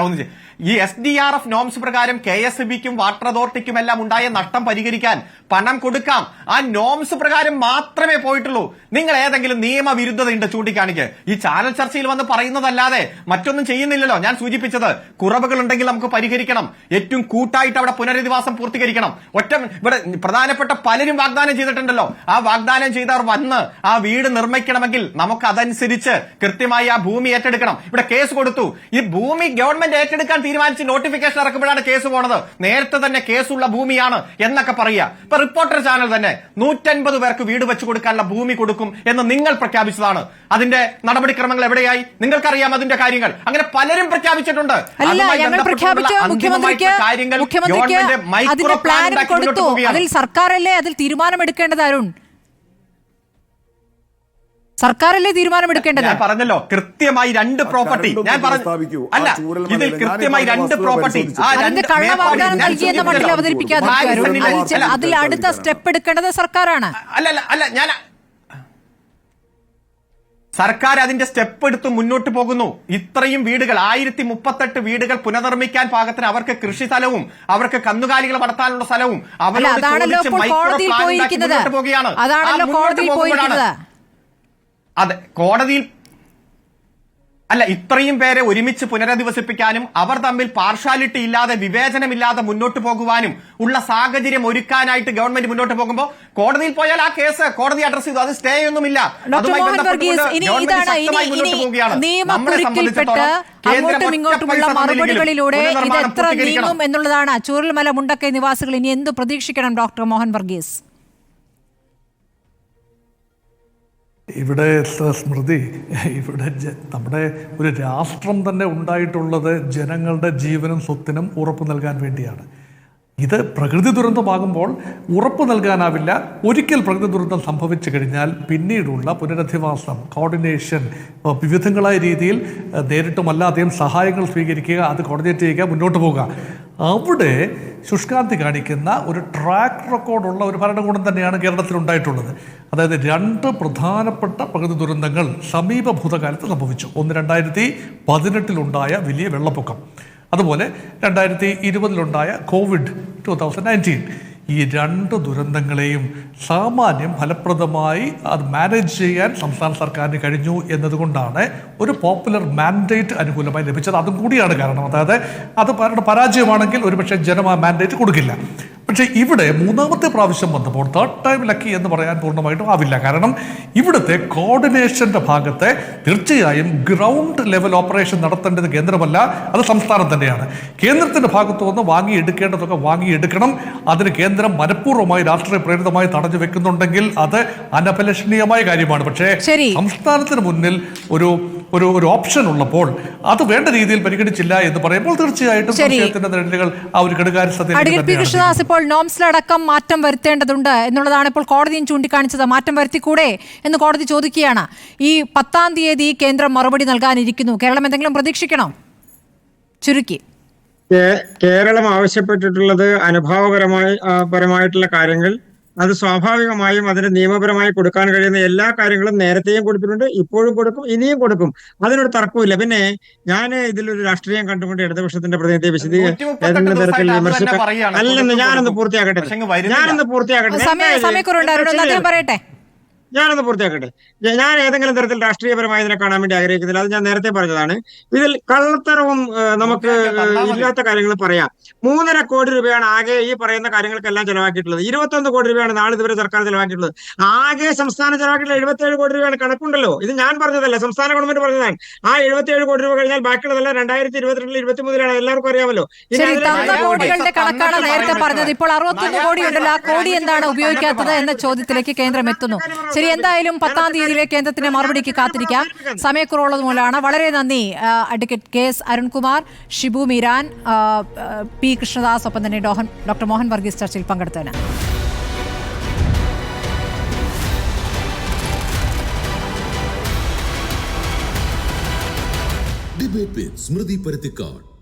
ഈ SDRF നോംസ് പ്രകാരം KSEBക്കും വാട്ടർ അതോറിറ്റിക്കും എല്ലാം ഉണ്ടായ നഷ്ടം പരിഹരിക്കാൻ പണം കൊടുക്കാം. ആ നോംസ് പ്രകാരം മാത്രമേ പോയിട്ടുള്ളൂ. നിങ്ങൾ ഏതെങ്കിലും നിയമവിരുദ്ധതയുണ്ട് ചൂണ്ടിക്കാണിക്ക്. ഈ ചാനൽ ചർച്ചയിൽ വന്ന് പറയുന്നതല്ലാതെ മറ്റൊന്നും ചെയ്യുന്നില്ലല്ലോ. ഞാൻ സൂചിപ്പിച്ചത് കുറവുകൾ ഉണ്ടെങ്കിൽ നമുക്ക് പരിഹരിക്കണം. ഏറ്റവും കൂട്ടായിട്ട് അവിടെ പുനരധിവാസം പൂർത്തീകരിക്കണം. ഇവിടെ പ്രധാനപ്പെട്ട പലരും വാഗ്ദാനം ചെയ്തിട്ടുണ്ടല്ലോ. ആ വാഗ്ദാനം ചെയ്തവർ വന്ന് ആ വീട് നിർമ്മിക്കണമെങ്കിൽ നമുക്ക് അതനുസരിച്ച് കൃത്യമായി ആ ഭൂമി ഏറ്റെടുക്കണം. ഇവിടെ കേസ് കൊടുത്തു. ഈ ഭൂമി ഗവൺമെന്റ് ഏറ്റെടുക്കാൻ തീരുമാനിച്ച് നോട്ടിഫിക്കേഷൻ ഇറക്കുമ്പോഴാണ് കേസ് പോണത്. നേരത്തെ തന്നെ കേസുള്ള ഭൂമിയാണ് എന്നൊക്കെ പറയുക. ഇപ്പൊ റിപ്പോർട്ടർ ചാനൽ തന്നെ 150 പേർക്ക് വീട് വെച്ച് കൊടുക്കാനുള്ള ഭൂമി കൊടുക്കും എന്ന് നിങ്ങൾ പ്രഖ്യാപിച്ചതാണ്. അതിന്റെ നടപടിക്രമങ്ങൾ എവിടെയായി? നിങ്ങൾക്കറിയാം അതിന്റെ കാര്യങ്ങൾ. അങ്ങനെ പലരും പ്രഖ്യാപിച്ചിട്ടുണ്ട്. അതിൽ സർക്കാരല്ലേ അതിൽ തീരുമാനമെടുക്കേണ്ടത് അരുൺ? സർക്കാരല്ലേ തീരുമാനമെടുക്കേണ്ടത്? ഞാൻ പറഞ്ഞല്ലോ കൃത്യമായി 2 പ്രോപ്പർട്ടി. ഞാൻ പറഞ്ഞു അല്ല, ഇതിൽ കൃത്യമായി 2 പ്രോപ്പർട്ടി കള്ളവാഗ്ദാനം നൽകിയെന്ന മട്ടിൽ അവതരിപ്പിക്കാതെ അതിൽ അടുത്ത സ്റ്റെപ്പ് എടുക്കേണ്ടത് സർക്കാരാണ്. അല്ല ഞാൻ സർക്കാർ അതിന്റെ സ്റ്റെപ്പ് എടുത്ത് മുന്നോട്ട് പോകുന്നു. ഇത്രയും വീടുകൾ 1038 വീടുകൾ പുനർനിർമ്മിക്കാൻ പാകത്തിന് അവർക്ക് കൃഷി സ്ഥലവും അവർക്ക് കന്നുകാലികൾ വളർത്താനുള്ള സ്ഥലവും അതെ കോടതിയിൽ അല്ല, ഇത്രയും പേരെ ഒരുമിച്ച് പുനരധിവസിപ്പിക്കാനും അവർ തമ്മിൽ പാർഷ്യാലിറ്റി ഇല്ലാതെ വിവേചനമില്ലാതെ മുന്നോട്ട് പോകുവാനും ഉള്ള സാഹചര്യം ഒരുക്കാനായിട്ട് ഗവൺമെന്റ് മുന്നോട്ട് പോകുമ്പോൾ കോടതിയിൽ പോയാൽ ആ കേസ് കോടതി അഡ്രസ് ചെയ്തു. അത് സ്റ്റേ ഒന്നുമില്ല. അതുമായി മറുപടികളിലൂടെ ഇത് എത്ര നീങ്ങും എന്നുള്ളതാണ്. ചൂരൽമല മുണ്ടക്കൈ നിവാസികൾ ഇനി എന്ത് പ്രതീക്ഷിക്കണം ഡോക്ടർ മോഹൻ വർഗീസ്? ഇവിടെ സ്മൃതി, ഇവിടെ നമ്മുടെ ഒരു രാഷ്ട്രം തന്നെ ഉണ്ടായിട്ടുള്ളത് ജനങ്ങളുടെ ജീവനും സ്വത്തിനും ഉറപ്പ് നൽകാൻ വേണ്ടിയാണ്. ഇത് പ്രകൃതി ദുരന്തമാകുമ്പോൾ ഉറപ്പ് നൽകാനാവില്ല. ഒരിക്കൽ പ്രകൃതി ദുരന്തം സംഭവിച്ചു കഴിഞ്ഞാൽ പിന്നീടുള്ള പുനരധിവാസം, കോർഡിനേഷൻ, വിവിധങ്ങളായ രീതിയിൽ നേരിട്ടും അല്ലാതെയും സഹായങ്ങൾ സ്വീകരിക്കുക, അത് കോർഡിനേറ്റ് ചെയ്യുക, മുന്നോട്ട് പോവുക. അവിടെ ശുഷ്കാന്തി കാണിക്കുന്ന ഒരു ട്രാക്ക് റെക്കോർഡുള്ള ഒരു ഭരണകൂടം തന്നെയാണ് കേരളത്തിലുണ്ടായിട്ടുള്ളത്. അതായത് 2 പ്രധാനപ്പെട്ട പ്രകൃതി ദുരന്തങ്ങൾ സമീപ ഭൂതകാലത്ത് സംഭവിച്ചു. ഒന്ന് 2018 വലിയ വെള്ളപ്പൊക്കം, അതുപോലെ 2020 കോവിഡ് 2019. ഈ 2 ദുരന്തങ്ങളെയും സാമാന്യം ഫലപ്രദമായി അത് മാനേജ് ചെയ്യാൻ സംസ്ഥാന സർക്കാരിന് കഴിഞ്ഞു എന്നതുകൊണ്ടാണ് ഒരു പോപ്പുലർ മാൻഡേറ്റ് അനുകൂലമായി ലഭിച്ചത്. അതും കൂടിയാണ് കാരണം. അതായത് അത് പരാജയമാണെങ്കിൽ ഒരുപക്ഷെ ജനം ആ മാൻഡേറ്റ് കൊടുക്കില്ല. പക്ഷേ ഇവിടെ 3ാമത്തെ പ്രാവശ്യം വന്നപ്പോൾ തേർഡ് ടൈം ലക്കി എന്ന് പറയാൻ പൂർണ്ണമായിട്ടും ആവില്ല. കാരണം ഇവിടുത്തെ കോർഡിനേഷന്റെ ഭാഗത്തെ തീർച്ചയായും ഗ്രൗണ്ട് ലെവൽ ഓപ്പറേഷൻ നടത്തേണ്ടത് കേന്ദ്രമല്ല, അത് സംസ്ഥാനം തന്നെയാണ്. കേന്ദ്രത്തിന്റെ ഭാഗത്തു നിന്ന് വാങ്ങിയെടുക്കേണ്ടതൊക്കെ വാങ്ങിയെടുക്കണം. അതിന് കേന്ദ്രം മനഃപൂർവ്വമായി രാഷ്ട്രീയ പ്രേരിതമായി തടഞ്ഞു വെക്കുന്നുണ്ടെങ്കിൽ അത് അനഭിലഷണീയമായ കാര്യമാണ്. പക്ഷേ സംസ്ഥാനത്തിന് മുന്നിൽ ഒരു ഓപ്ഷൻ ഉള്ളപ്പോൾ അത് വേണ്ട രീതിയിൽ പരിഗണിച്ചില്ല എന്ന് പറയുമ്പോൾ തീർച്ചയായിട്ടും നിഴലുകൾ ആ ഒരു കൃഷ്ണദാസ്, ഇപ്പോൾ നോംസിലടക്കം മാറ്റം വരുത്തേണ്ടതുണ്ട് എന്നുള്ളതാണ് ഇപ്പോൾ കോടതിയും ചൂണ്ടിക്കാണിച്ചത്. മാറ്റം വരുത്തിക്കൂടെ എന്ന് കോടതി ചോദിക്കുകയാണ്. ഈ 10-ാം തീയതി കേന്ദ്രം മറുപടി നൽകാനിരിക്കുന്നു. കേരളം എന്തെങ്കിലും പ്രതീക്ഷിക്കണോ? ചുരുക്കി കേരളം ആവശ്യപ്പെട്ടിട്ടുള്ളത് അനുഭാവപരമായിട്ടുള്ള കാര്യങ്ങൾ അത് സ്വാഭാവികമായും അതിന് നിയമപരമായി കൊടുക്കാൻ കഴിയുന്ന എല്ലാ കാര്യങ്ങളും നേരത്തെയും കൊടുത്തിട്ടുണ്ട്, ഇപ്പോഴും കൊടുക്കും, ഇനിയും കൊടുക്കും. അതിനൊരു തർക്കമില്ല. പിന്നെ ഞാൻ ഇതിലൊരു രാഷ്ട്രീയം കണ്ടുകൊണ്ട് ഇടതുപക്ഷത്തിന്റെ പ്രതിനിധിയെ ഏതെങ്കിലും തരത്തിൽ വിമർശിക്കാൻ അല്ലെന്ന് ഞാനൊന്ന് പൂർത്തിയാക്കട്ടെ. ഞാനൊന്ന് പൂർത്തിയാക്കട്ടെ. ഞാൻ ഏതെങ്കിലും തരത്തിൽ രാഷ്ട്രീയപരമായി ഇതിനെ കാണാൻ വേണ്ടി ആഗ്രഹിക്കുന്നില്ല. അത് ഞാൻ നേരത്തെ പറഞ്ഞതാണ്. ഇതിൽ കള്ളത്തരവും നമുക്ക് ഇല്ലാത്ത കാര്യങ്ങൾ പറയാം. 3.5 കോടി രൂപയാണ് ആകെ ഈ പറയുന്ന കാര്യങ്ങൾക്കെല്ലാം ചെലവാക്കിയിട്ടുള്ളത്. 21 കോടി രൂപയാണ് നാളെ ഇതുവരെ സർക്കാർ ചെലവാക്കിയിട്ടുള്ളത്. ആകെ സംസ്ഥാനം ചെലവാക്കിയിട്ടുള്ള 77 കോടി രൂപയാണ്. കണക്കുണ്ടല്ലോ, ഇത് ഞാൻ പറഞ്ഞതല്ല, സംസ്ഥാന ഗവൺമെന്റ് പറഞ്ഞതാണ്. ആ 77 കോടി രൂപ കഴിഞ്ഞാൽ ബാക്കിയുള്ളതല്ല 2022 23 എല്ലാവർക്കും അറിയാമല്ലോ. കോടികളുടെ കണക്കാണ് നേരത്തെ പറഞ്ഞത്. ഇപ്പോൾ 61 കോടി ഉണ്ടല്ലോ, ആ കോടി എന്താണ് ഉപയോഗിക്കാത്തത് എന്ന ചോദ്യത്തിലേക്ക് കേന്ദ്രം എത്തുന്നു. ശരി, എന്തായാലും 10-ാം തീയതിയിലെ കേന്ദ്രത്തിന്റെ മറുപടിക്ക് കാത്തിരിക്കാം. സമയക്കുറവുള്ളത് മൂലമാണ്. വളരെ നന്ദി advocate KS Arunkumar, Shibu Meeran, P Krishnadas, ഒപ്പം തന്നെ ഡോക്ടർ മോഹൻ വർഗീസ് ചർച്ചയിൽ പങ്കെടുത്തതിന്. ഡിബേറ്റ് വിത്ത് സ്മൃതി പരുത്തിക്കാട്.